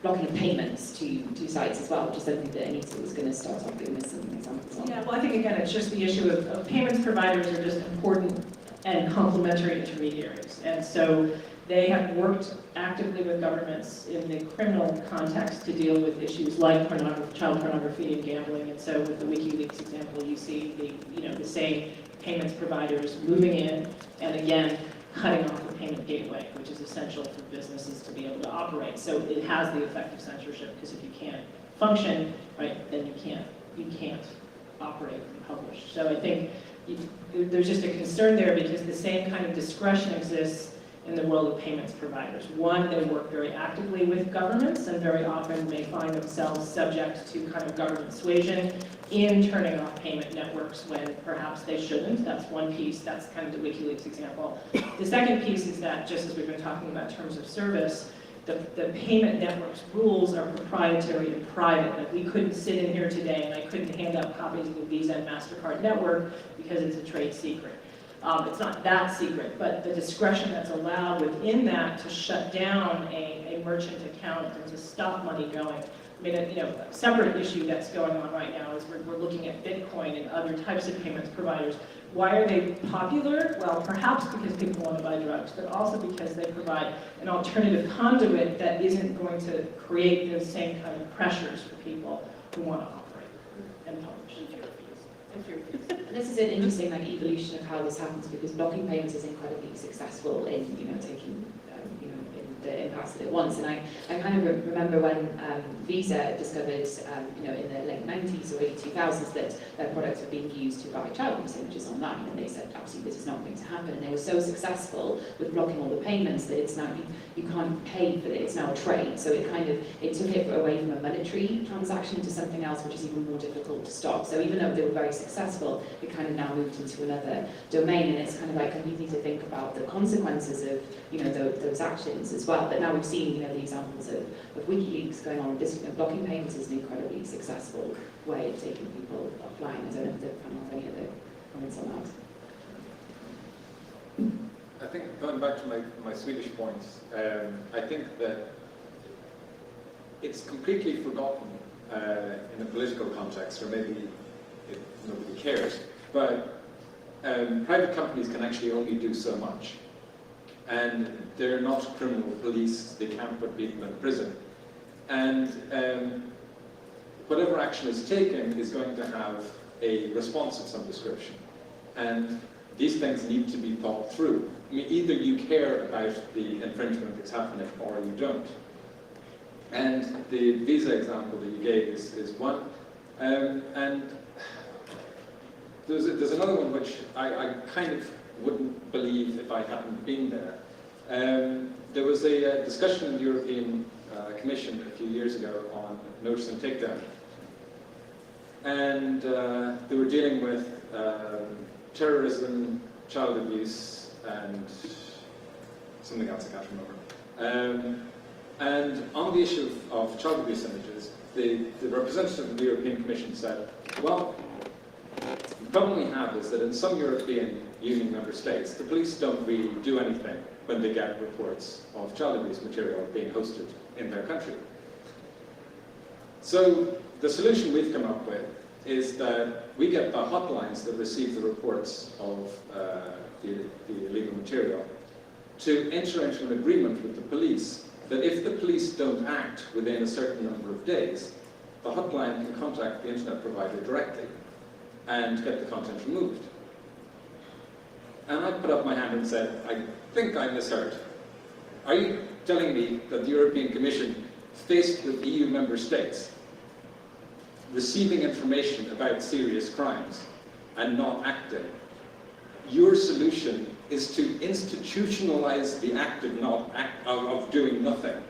blocking payments to sites as well, which is something that Anita was going to start off giving us some examples on. Yeah, well, I think again, it's just the issue of payments providers are just important and complementary intermediaries, and so they have worked actively with governments in the criminal context to deal with issues like child pornography and gambling. And so with the WikiLeaks example, you see the same payments providers moving in and again cutting off the payment gateway, which is essential for businesses to be able to operate. So it has the effect of censorship, because if you can't function, right, then you can't operate and publish. So I think there's just a concern there, because the same kind of discretion exists in the world of payments providers. One, they work very actively with governments and very often may find themselves subject to kind of government suasion in turning off payment networks when perhaps they shouldn't. That's one piece. That's kind of the WikiLeaks example. The second piece is that, just as we've been talking about terms of service, the payment network's rules are proprietary and private. Like, we couldn't sit in here today and I couldn't hand out copies of the Visa and MasterCard network because it's a trade secret. It's not that secret, but the discretion that's allowed within that to shut down a merchant account and to stop money going. I mean, a separate issue that's going on right now is we're looking at Bitcoin and other types of payments providers. Why are they popular? Well, perhaps because people want to buy drugs, but also because they provide an alternative conduit that isn't going to create those same kind of pressures for people who want to operate and publish. And this is an interesting evolution of how this happens, because blocking payments is incredibly successful in taking in the impacts that it wants. And I kind of remember when Visa discovered in the late 90s or early 2000s that their products were being used to buy child abuse images online, and they said absolutely this is not going to happen. And they were so successful with blocking all the payments that it's now you can't pay for it. It's now a trade. So it took it away from a monetary transaction to something else, which is even more difficult to stop. So even though they were very successful, it kind of now moved into another domain, and it's kind of like we need to think about the consequences of those actions as well. But now we've seen the examples of WikiLeaks going on. This blocking payments is an incredibly successful way of taking people offline. I don't know if the panel have any other comments on that. I think, going back to my Swedish points, I think that it's completely forgotten in a political context, or maybe nobody cares, but private companies can actually only do so much. And they're not criminal police, they can't put people in prison. And whatever action is taken is going to have a response of some description. And these things need to be thought through. I mean, either you care about the infringement that's happening or you don't. And the Visa example that you gave is one. And there's another one which I kind of wouldn't believe if I hadn't been there. There was a discussion in the European Commission a few years ago on notice and takedown. And they were dealing with terrorism, child abuse, and something else I can't remember. And on the issue of child abuse images, the representative of the European Commission said, well, the problem we have is that in some European Union member states, the police don't really do anything when they get reports of child abuse material being hosted in their country. So the solution we've come up with is that we get the hotlines that receive the reports of the illegal material to enter into an agreement with the police that if the police don't act within a certain number of days, the hotline can contact the internet provider directly and get the content removed. And I put up my hand and said, I think I misheard. Are you telling me that the European Commission, faced with EU member states, receiving information about serious crimes and not acting, your solution is to institutionalize the act of doing nothing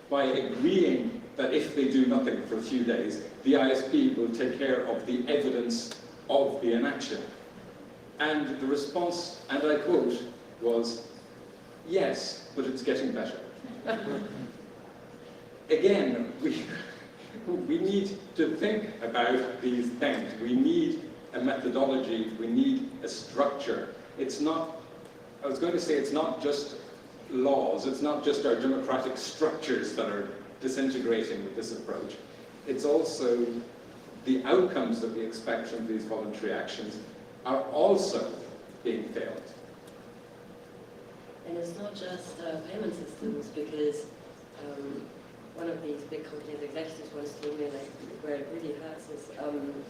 by agreeing that if they do nothing for a few days, the ISP will take care of the evidence of the inaction? And the response, and I quote, was, yes, but it's getting better. Again, we need to think about these things. We need a methodology, we need a structure. It's not, I was going to say, it's not just laws, it's not just our democratic structures that are disintegrating with this approach. It's also the outcomes that we expect from these voluntary actions are also being failed. And it's not just payment systems, because one of these big companies executives once told me like, where it really hurts is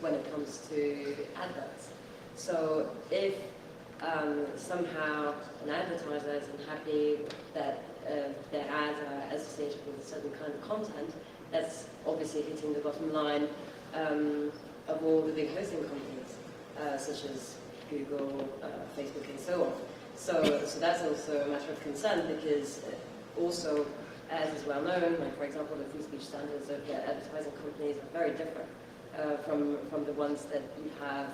when it comes to adverts. So if somehow an advertiser is unhappy that their ads are associated with a certain kind of content, that's obviously hitting the bottom line of all the big hosting companies, such as Google, Facebook, and so on. So that's also a matter of concern, because also, as is well known, like for example, the free speech standards of the advertising companies are very different from the ones that you have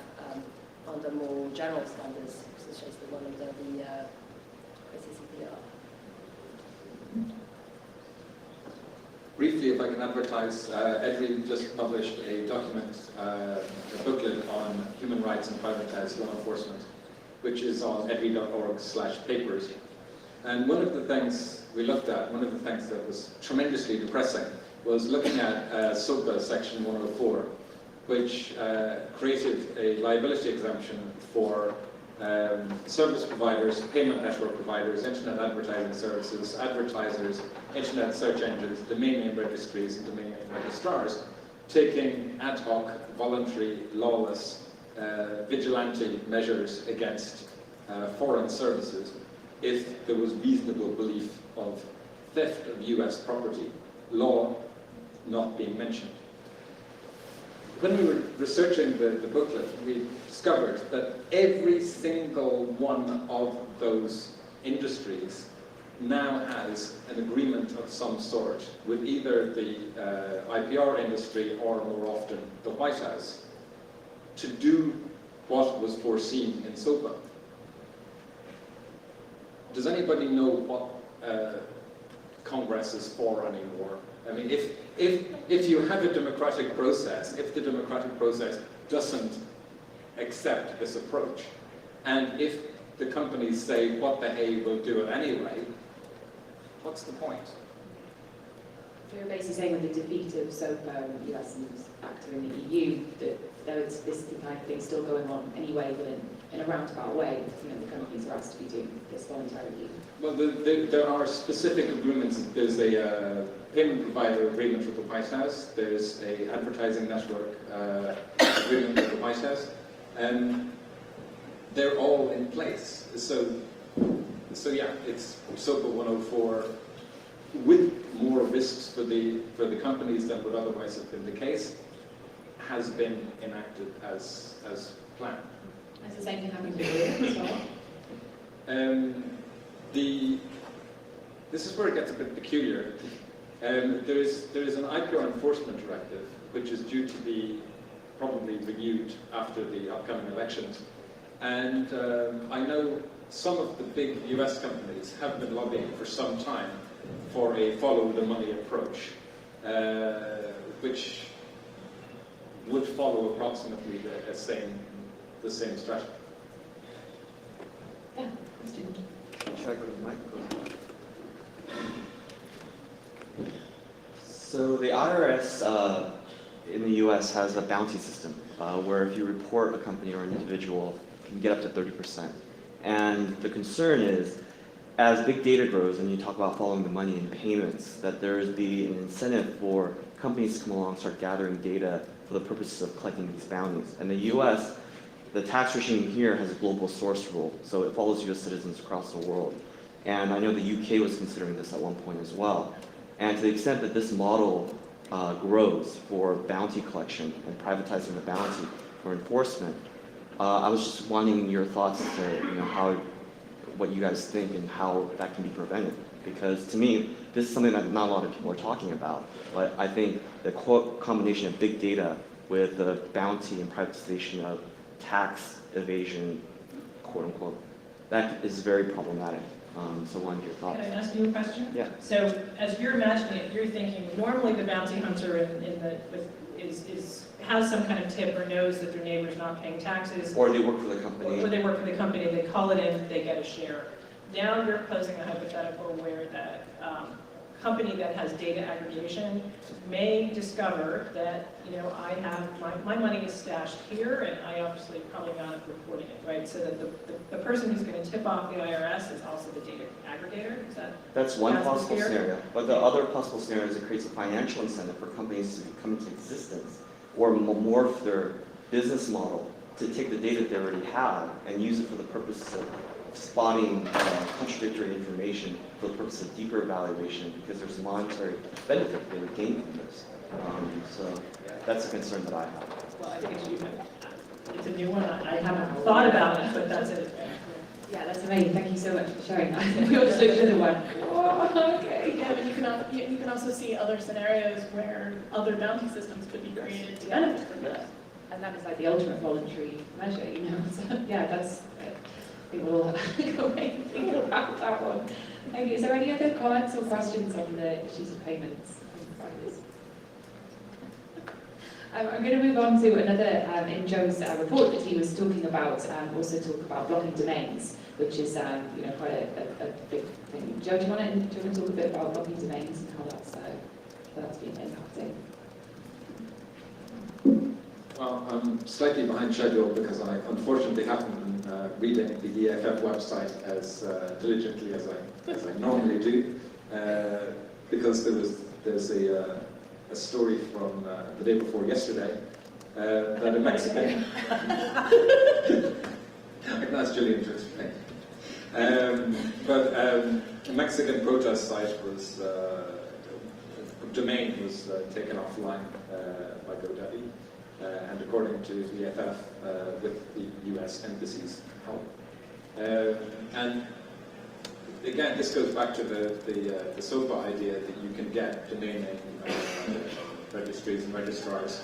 under more general standards, such as the one under the CCPR. Briefly, if I can advertise, Edry just published a document, a booklet on human rights and privatized law enforcement, which is on edry.org/papers. And one of the things we looked at, one of the things that was tremendously depressing, was looking at SOPA Section 104, which created a liability exemption for service providers, payment network providers, internet advertising services, advertisers, internet search engines, domain name registries, and domain name registrars, taking ad hoc, voluntary, lawless, vigilante measures against foreign services if there was reasonable belief of theft of US property, law not being mentioned. When we were researching the booklet, we discovered that every single one of those industries now has an agreement of some sort with either the IPR industry or, more often, the White House to do what was foreseen in SOPA. Does anybody know what Congress is for anymore? I mean, if you have a democratic process, if the democratic process doesn't accept this approach, and if the companies say, what the hey, we'll do it anyway, what's the point? So you're basically saying with the defeat of SOPA and the US news factor in the EU, that there's this kind of thing still going on anyway, but in a roundabout way, you know, the companies are asked to be doing this voluntarily. Well, there are specific agreements. There's a payment provider agreement with the White House. There's a advertising network agreement with the White House. And they're all in place. So yeah, it's SOPA 104 with more risks for the companies than would otherwise have been the case, has been enacted as planned. Has the same thing happened with Europe as well? This is where it gets a bit peculiar. There is an IPR enforcement directive, which is due to be probably renewed after the upcoming elections. And I know some of the big US companies have been lobbying for some time for a follow-the-money approach, which would follow approximately the same strategy. Yeah, question. Should I go to the microphone? So the IRS in the U.S. has a bounty system where if you report a company or an individual, you can get up to 30%. And the concern is, as big data grows and you talk about following the money in payments, that there would be an incentive for companies to come along and start gathering data for the purposes of collecting these bounties. In the U.S., the tax regime here has a global source rule, so it follows U.S. citizens across the world. And I know the UK was considering this at one point as well. And to the extent that this model grows for bounty collection and privatizing the bounty for enforcement, I was just wanting your thoughts to what you guys think and how that can be prevented. Because to me, this is something that not a lot of people are talking about. But I think the combination of big data with the bounty and privatization of tax evasion, quote unquote, that is very problematic. So I wanted your thoughts. Can I ask you a question? Yeah. So as you're imagining it, you're thinking normally the bounty hunter has some kind of tip or knows that their neighbor's not paying taxes. Or they work for the company. Or they work for the company, they call it in, they get a share. Now you're posing a hypothetical where that company that has data aggregation may discover that, I have, my money is stashed here, and I obviously probably not reporting it, right? So that the person who's going to tip off the IRS is also the data aggregator? That's one That's the possible fear? scenario. But the other possible scenario is it creates a financial incentive for companies to come into existence or morph their business model to take the data they already have and use it for the purpose of spotting contradictory information for the purpose of deeper evaluation because there's a monetary benefit they would gain from this. So that's a concern that I have. Well, I think it's a new one. I haven't thought about it, but that's it. Yeah, that's amazing. Thank you so much for sharing that. We also should have went, oh, okay. Yeah, but you can also see other scenarios where other bounty systems could be created to benefit from this. And that is like the ultimate voluntary measure, So, yeah, that's, I think we'll all have to go away and think about that one. Thank you. Is there any other comments or questions on the issues of payments? I'm going to move on to another, in Joe's report that he was talking about, also talk about blocking domains, which is quite a big thing. Joe, do you want to talk a bit about blocking domains and how that's been impacting? Well, I'm slightly behind schedule because I unfortunately haven't been reading the EFF website as diligently as I normally do, because there's a story from the day before yesterday that a Mexican. I can ask Julian to explain. But a Mexican protest site was domain was taken offline by GoDaddy. And according to the EFF, with the US Embassy's help. And again, this goes back to the SOPA idea that you can get domain name registries and registrars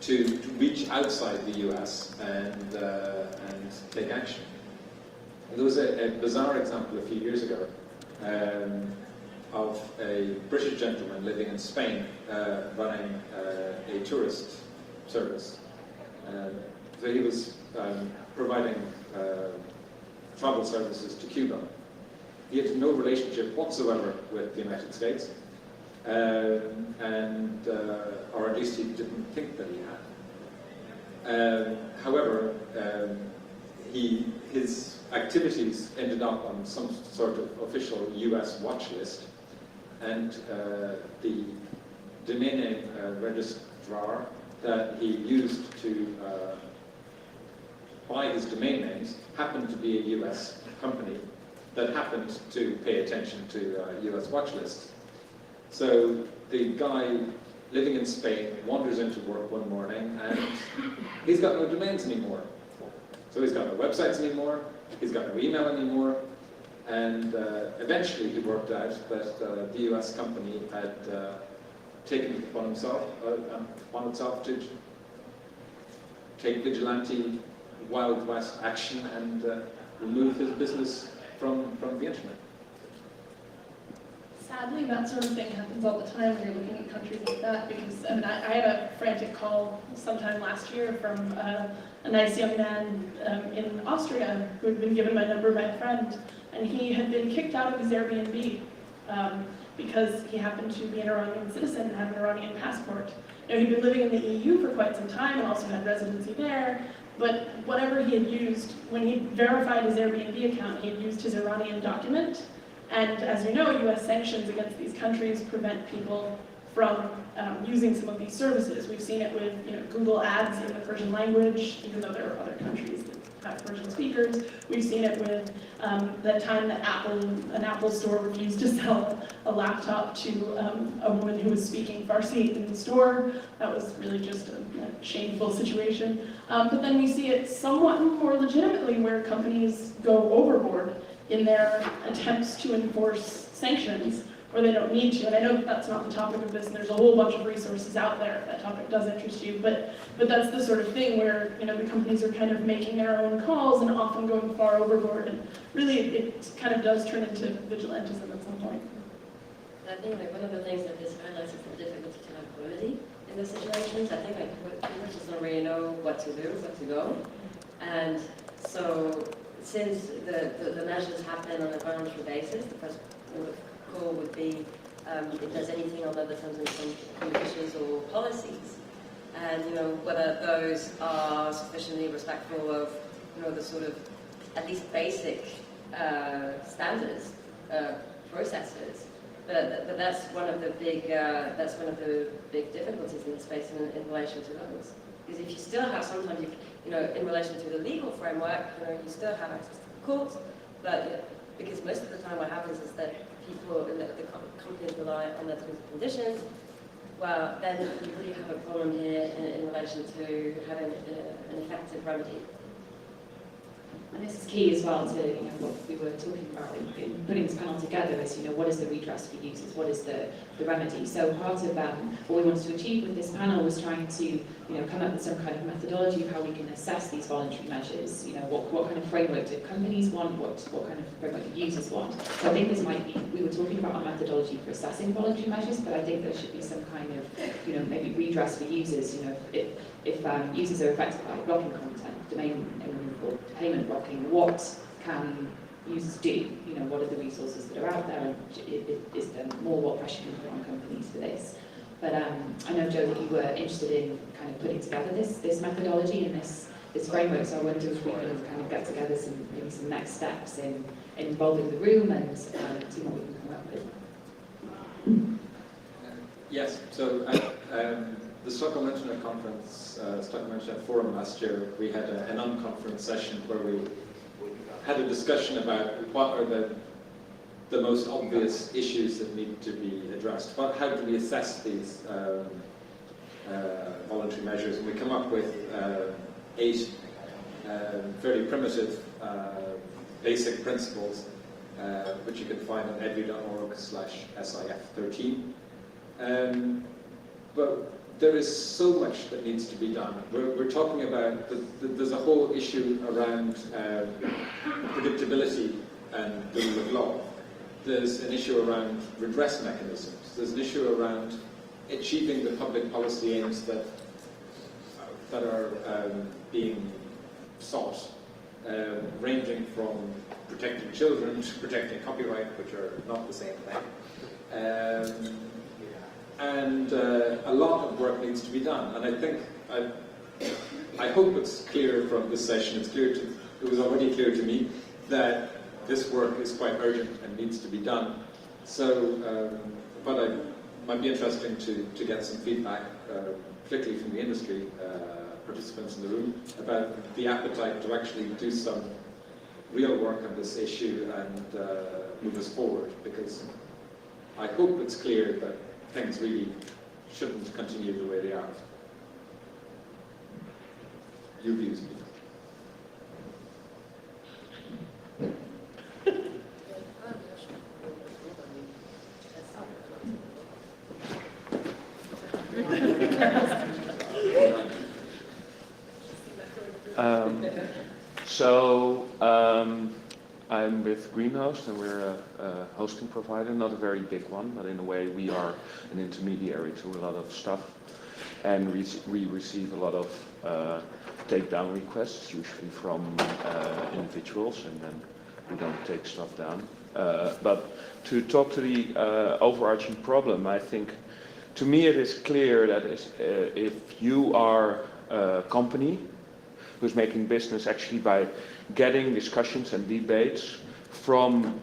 to reach outside the US and take action. And there was a bizarre example a few years ago of a British gentleman living in Spain running a tourist service. So he was providing travel services to Cuba. He had no relationship whatsoever with the United States, or at least he didn't think that he had. However, his activities ended up on some sort of official US watch list, and the domain name registrar that he used to buy his domain names happened to be a US company that happened to pay attention to US watch lists. So the guy living in Spain wanders into work one morning and he's got no domains anymore. So he's got no websites anymore, he's got no email anymore, and eventually he worked out that the US company had taken it upon itself to take vigilante Wild West action and remove his business from the internet. Sadly, that sort of thing happens all the time when you're looking at countries like that, because I mean, I had a frantic call sometime last year from a nice young man in Austria who had been given my number by a friend, and he had been kicked out of his Airbnb because he happened to be an Iranian citizen and have an Iranian passport. You know, he'd been living in the EU for quite some time and also had residency there, but whatever he had used, when he verified his Airbnb account, he had used his Iranian document. And as we know, US sanctions against these countries prevent people from using some of these services. We've seen it with Google Ads in the Persian language, even though there are other countries that have Persian speakers. We've seen it with the time that an Apple store refused to sell a laptop to a woman who was speaking Farsi in the store. That was really just a shameful situation. But then we see it somewhat more legitimately where companies go overboard in their attempts to enforce sanctions where they don't need to. And I know that that's not the topic of this, and there's a whole bunch of resources out there if that topic does interest you, but that's the sort of thing where the companies are kind of making their own calls and often going far overboard, and really it kind of does turn into vigilantism at some point. I think like one of the things that this highlights is the difficulty to have quality in those situations. I think like people just don't really know what to do, where to go. And so since the measures happen on a voluntary basis, the first call would be if there's anything on other terms and conditions or policies, and whether those are sufficiently respectful of the sort of at least basic standards, processes. But that's one of the big difficulties in the space in relation to those. Because if you still have sometimes in relation to the legal framework, you still have access to the courts, but because most of the time what happens is that the companies rely on their terms and conditions, well, then you really have a problem here in relation to having an effective remedy. And this is key as well to what we were talking about in putting this panel together is what is the redress for users, what is the remedy. So part of what we wanted to achieve with this panel was trying to come up with some kind of methodology of how we can assess these voluntary measures. What kind of framework do companies want, what kind of framework do users want. So I think this might be, we were talking about a methodology for assessing voluntary measures, but I think there should be some kind of maybe redress for users. If users are affected by blocking content, domain or payment blocking, what can users do? What are the resources that are out there, and is there more what pressure can put on companies for this? But I know, Joe, that you were interested in kind of putting together this methodology and this framework, so I wonder if we can kind of get together maybe some next steps in involving the room and see what we can come up with. Yes, so the Stockholm Internet Conference, Stockholm Internet Forum last year, we had an unconference session where we had a discussion about what are the most obvious issues that need to be addressed. How do we assess these voluntary measures? And we come up with 8 very primitive basic principles, which you can find on edu.org/SIF13. But there is so much that needs to be done. We're talking about, there's a whole issue around predictability and the rule of law. There's an issue around redress mechanisms. There's an issue around achieving the public policy aims that are being sought, ranging from protecting children to protecting copyright, which are not the same thing. And a lot of work needs to be done. And I think, I hope it's clear from this session, it was already clear to me that this work is quite urgent and needs to be done. So, but it might be interesting to get some feedback, particularly from the industry participants in the room, about the appetite to actually do some real work on this issue and move us forward, because I hope it's clear that things really shouldn't continue the way they are. Your views, please. I'm with with Greenhost, and we're a hosting provider, not a very big one, but in a way we are an intermediary to a lot of stuff. And we receive a lot of takedown requests, usually from individuals, and then we don't take stuff down. But to talk to the overarching problem, I think, to me it is clear that if you are a company who's making business actually by getting discussions and debates from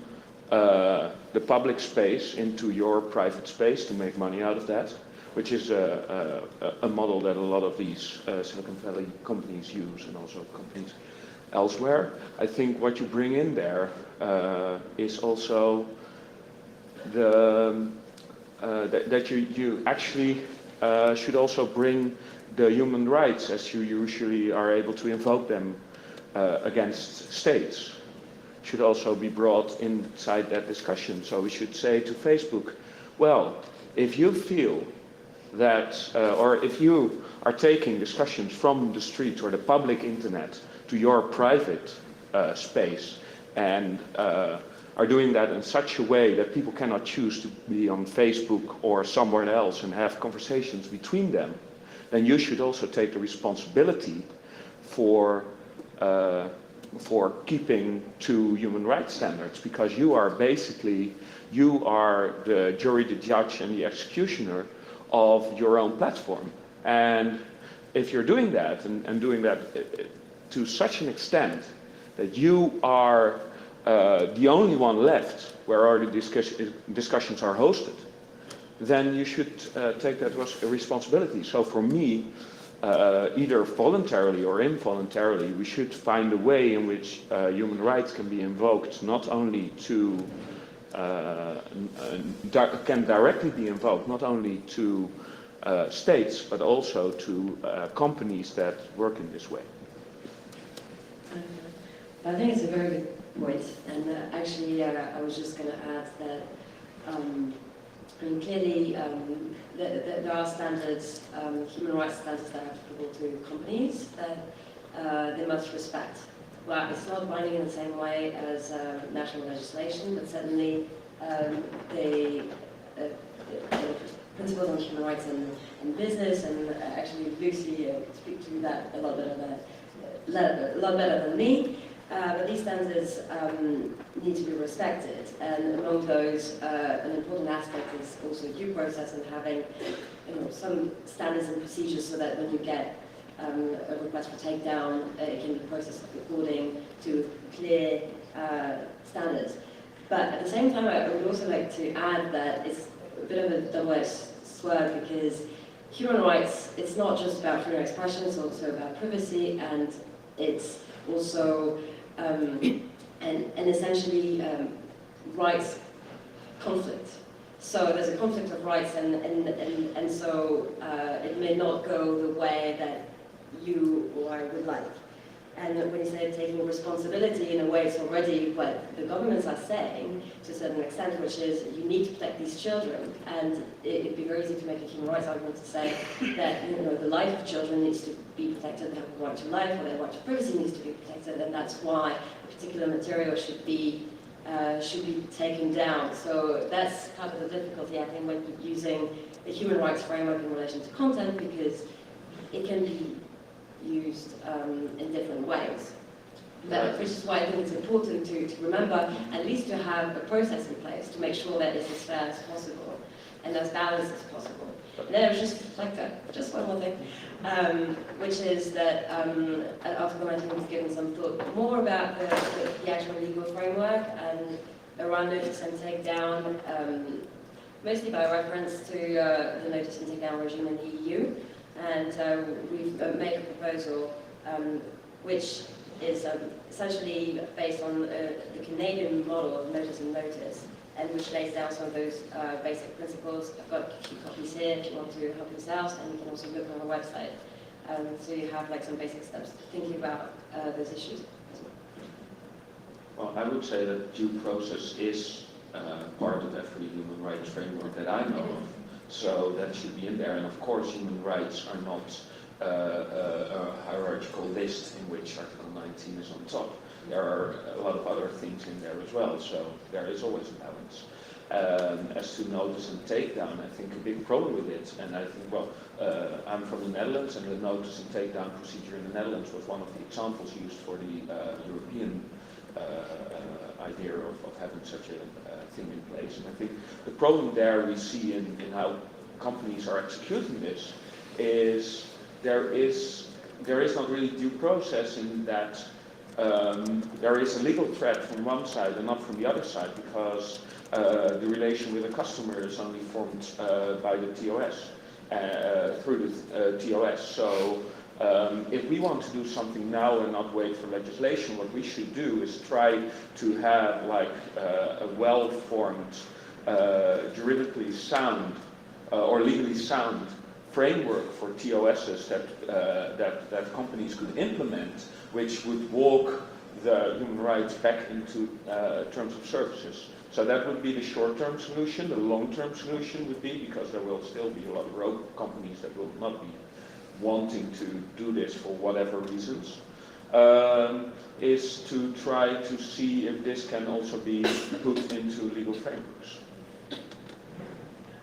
the public space into your private space to make money out of that, which is a model that a lot of these Silicon Valley companies use, and also companies elsewhere. I think what you bring in there is also that you actually should also bring the human rights as you usually are able to invoke them against states, should also be brought inside that discussion. So we should say to Facebook, well, if you feel that, or if you are taking discussions from the street or the public internet to your private space, and are doing that in such a way that people cannot choose to be on Facebook or somewhere else and have conversations between them, then you should also take the responsibility for keeping to human rights standards, because you are basically, you are the jury, the judge, and the executioner of your own platform. And if you're doing that, and doing that to such an extent that you are the only one left where all the discussions are hosted, then you should take that responsibility. So for me, either voluntarily or involuntarily, we should find a way in which human rights can be invoked, not only to, can directly be invoked, not only to states, but also to companies that work in this way. I think it's a very good point, and actually I was just going to add that I mean, clearly there are standards, human rights standards that are applicable to companies that they must respect. Well, it's not binding in the same way as national legislation, but certainly the principles on human rights in business, and actually Lucy speak to that a lot better than me. But these standards need to be respected, and among those, an important aspect is also due process and having, some standards and procedures so that when you get a request for takedown, it can be processed according to clear standards. But at the same time, I would also like to add that it's a bit of a double-edged sword, because human rights, it's not just about freedom of expression, it's also about privacy, and it's also and essentially rights conflict. So there's a conflict of rights, and so it may not go the way that you or I would like. And when you say taking responsibility, in a way it's already what the governments are saying to a certain extent, which is you need to protect these children. And it'd be very easy to make a human rights argument to say that the life of children needs to be protected, they have a right to life, or their right to privacy needs to be protected, and that's why a particular material should be taken down. So that's part of the difficulty, I think, when using the human rights framework in relation to content, because it can be used in different ways. But, which is why I think it's important to remember at least to have a process in place to make sure that it's as fair as possible and as balanced as possible. And then I was just one more thing, which is that after commenting, we've given some thought more about the actual legal framework and around notice and takedown, mostly by reference to the notice and takedown regime in the EU. And we've made a proposal which is essentially based on the Canadian model of notice and notice, and which lays down some of those basic principles. I've got a few copies here if you want to help yourselves, and you can also look on the website to have some basic steps thinking about those issues. Well, I would say that due process is part of every human rights framework that I know of. So that should be in there. And of course, human rights are not a hierarchical list in which Article 19 is on top. There are a lot of other things in there as well, so there is always a balance. As to notice and takedown, I think a big problem with it, and I think, well, I'm from the Netherlands, and the notice and takedown procedure in the Netherlands was one of the examples used for the European idea of having such a thing in place. And I think the problem there we see in how companies are executing this is there is not really due process in that there is a legal threat from one side and not from the other side, because the relation with the customer is only formed by the TOS, through the TOS. So if we want to do something now and not wait for legislation, what we should do is try to have like a well-formed, juridically sound or legally sound framework for TOSs that companies could implement, which would walk the human rights back into terms of services. So that would be the short-term solution. The long-term solution would be, because there will still be a lot of rogue companies that will not be wanting to do this for whatever reasons, is to try to see if this can also be put into legal frameworks.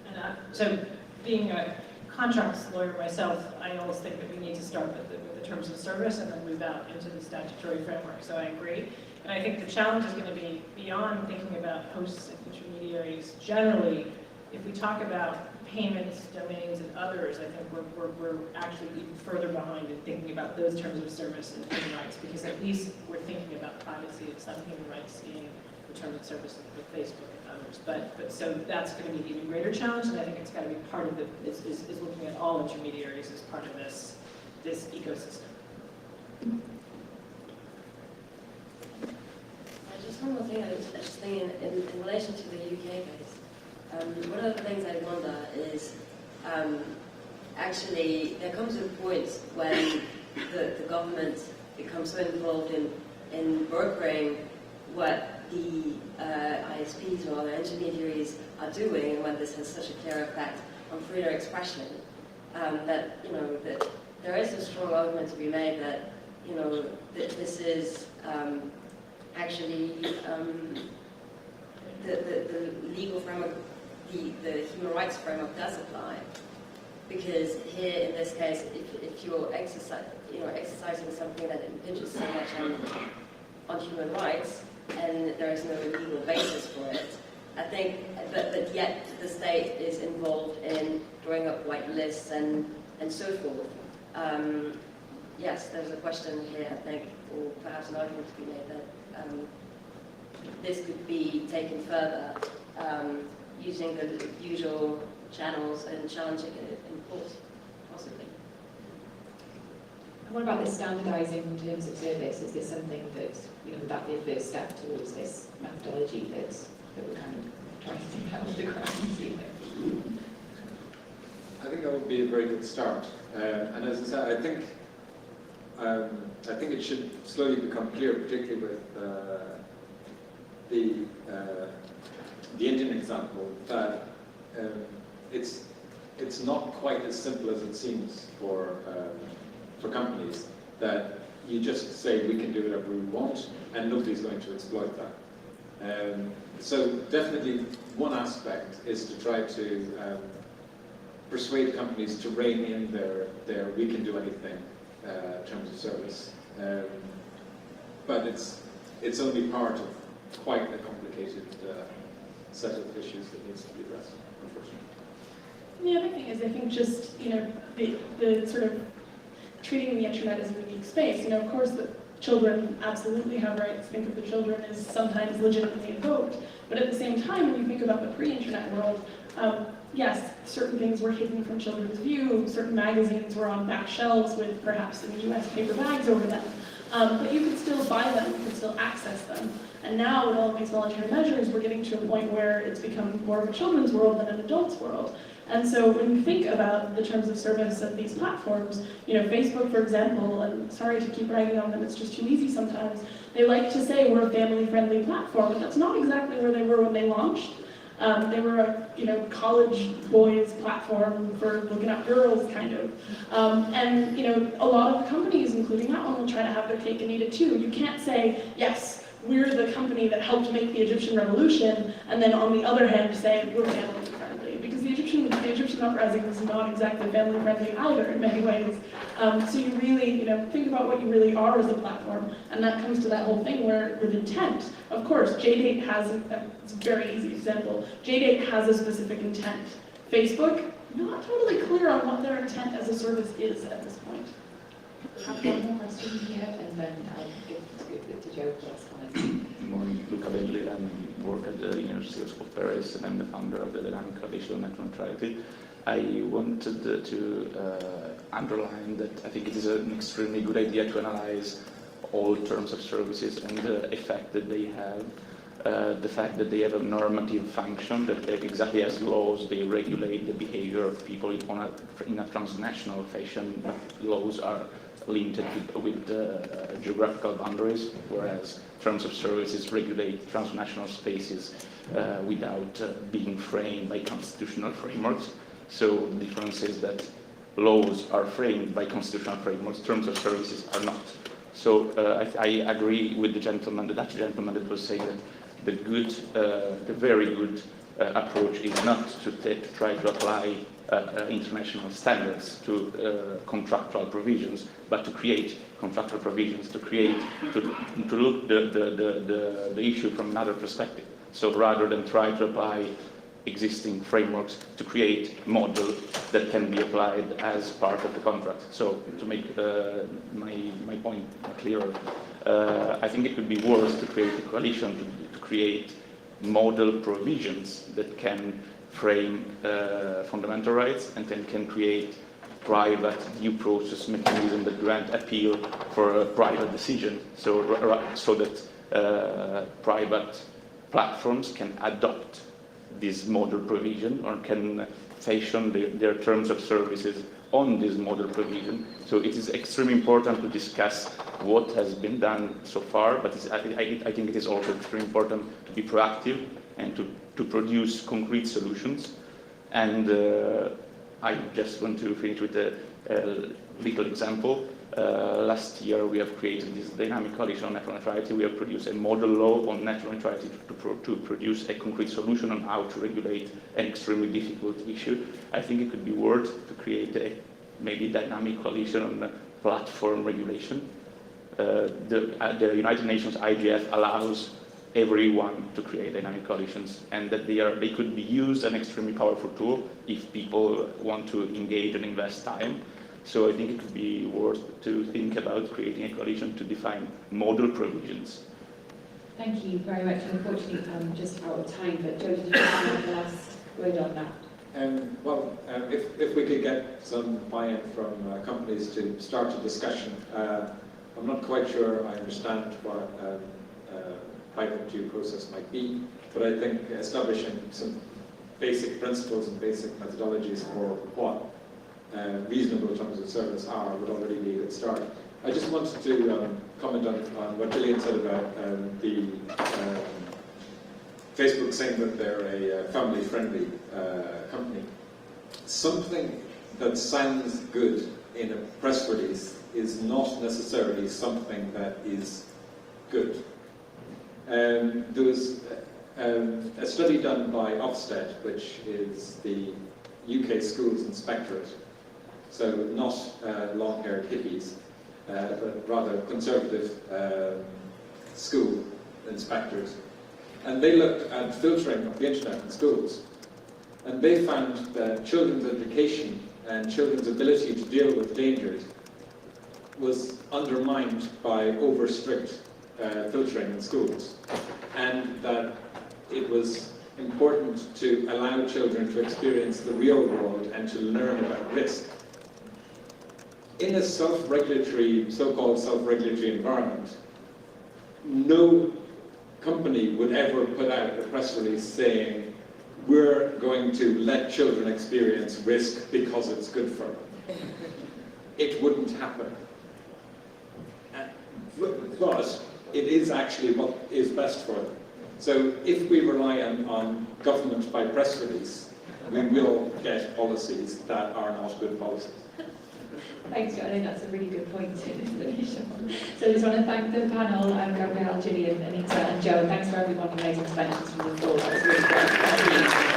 And so being a contracts lawyer myself, I always think that we need to start with the terms of service and then move out into the statutory framework. So I agree. And I think the challenge is going to be beyond thinking about hosts and intermediaries generally. If we talk about payments, domains, and others, I think we're actually even further behind in thinking about those terms of service and human rights, because at least we're thinking about privacy and some human rights in the terms of service with Facebook and others. But so that's going to be an even greater challenge, and I think it's got to be part of is looking at all intermediaries as part of this ecosystem. Just one more thing I was just thinking in relation to the UK case. One of the things I wonder is actually there comes a point when the government becomes so involved in brokering what the ISPs or other intermediaries are doing, and when this has such a clear effect on freedom of expression, that that there is a strong argument to be made that this is actually the legal framework, the human rights framework does apply, because here in this case, if you're exercising something that impinges so much on human rights, and there is no legal basis for it, I think, but yet the state is involved in drawing up white lists and so forth. Yes, there's a question here, I think, or perhaps an argument to be made that this could be taken further using the usual channels and challenging it in court, possibly. And what about this standardising in terms of service? Is this something that, would that be a first step towards this methodology that we're kind of trying to think out of the ground? I think that would be a very good start. And as I said, I think it should slowly become clear, particularly with the Indian example, that it's not quite as simple as it seems for companies, that you just say we can do whatever we want and nobody's going to exploit that. So definitely one aspect is to try to persuade companies to rein in their we can do anything terms of service. But it's only part of quite a complicated set of issues that needs to be addressed, unfortunately. The other thing is, I think just, the sort of treating the internet as a unique space. Of course, the children absolutely have rights. Think of the children as sometimes legitimately invoked. But at the same time, when you think about the pre-internet world, yes, certain things were hidden from children's view. Certain magazines were on back shelves with perhaps in the US paper bags over them. But you could still buy them, you could still access them. And now with all of these voluntary measures, we're getting to a point where it's become more of a children's world than an adult's world. And so when you think about the terms of service of these platforms, Facebook, for example, and sorry to keep ragging on them, it's just too easy sometimes, they like to say we're a family-friendly platform, but that's not exactly where they were when they launched. They were a college boys platform for looking at girls, kind of. And a lot of companies, including that one, will try to have their cake and eat it too. You can't say, yes, we're the company that helped make the Egyptian revolution, and then on the other hand say we're family friendly, because the Egyptian uprising was not exactly family friendly either in many ways. So you really, think about what you really are as a platform, and that comes to that whole thing where with intent. Of course, JDate has it's a very easy example. JDate has a specific intent. Facebook, not totally clear on what their intent as a service is at this point. I have one more question here, and then I'll give it to Joe for last comments. Good morning, Luca Belli. I work at the University of Paris, and I'm the founder of the Dynamic Coalition on Net Neutrality. I wanted to underline that I think it is an extremely good idea to analyze all terms of services and the effect that they have, the fact that they have a normative function, that exactly as laws, they regulate the behavior of people in a transnational fashion. Laws are limited with geographical boundaries, whereas terms of services regulate transnational spaces without being framed by constitutional frameworks. So the difference is that laws are framed by constitutional frameworks, terms of services are not. So I agree with the Dutch gentleman that was saying that the very good approach is not to try to apply international standards to contractual provisions, but to create contractual provisions, to look the issue from another perspective. So rather than try to apply existing frameworks, to create models that can be applied as part of the contract. So to make my point clearer, I think it would be worth to create a coalition to create model provisions that can frame fundamental rights and then can create private due process mechanism that grant appeal for a private decision, so that private platforms can adopt this model provision or can fashion their terms of services on this model provision. So it is extremely important to discuss what has been done so far, but I think it is also extremely important to be proactive and to produce concrete solutions. And I just want to finish with a little example. Last year we have created this dynamic coalition on net neutrality. We have produced a model law on net neutrality to produce a concrete solution on how to regulate an extremely difficult issue. I think it could be worth to create a maybe dynamic coalition on platform regulation. The United Nations IGF allows everyone to create dynamic coalitions, and that they could be used as an extremely powerful tool if people want to engage and invest time. So I think it could be worth to think about creating a coalition to define model provisions. Thank you very much. Unfortunately, I'm just out of time, but Joe, did you have the last word on that? If we could get some buy-in from companies to start a discussion, I'm not quite sure I understand what private due process might be, but I think establishing some basic principles and basic methodologies for what reasonable terms of service are would already be a good start. I just wanted to comment on what Gillian said about the Facebook saying that they're a family-friendly company. Something that sounds good in a press release is not necessarily something that is good. There was a study done by Ofsted, which is the UK Schools Inspectorate, so not long-haired hippies, but rather conservative school inspectors. And they looked at filtering of the internet in schools. And they found that children's education and children's ability to deal with dangers was undermined by over-strict filtering in schools. And that it was important to allow children to experience the real world and to learn about risk. In a self-regulatory, so-called self-regulatory environment, no company would ever put out a press release saying, we're going to let children experience risk because it's good for them. It wouldn't happen. But it is actually what is best for them. So if we rely on government by press release, we will get policies that are not good policies. Thanks, Joe. I think that's a really good point to finish on. So I just want to thank the panel, Gabrielle, Gillian, Anita and Joe, and thanks for everyone who made interventions from the floor. That was really great. Thank you.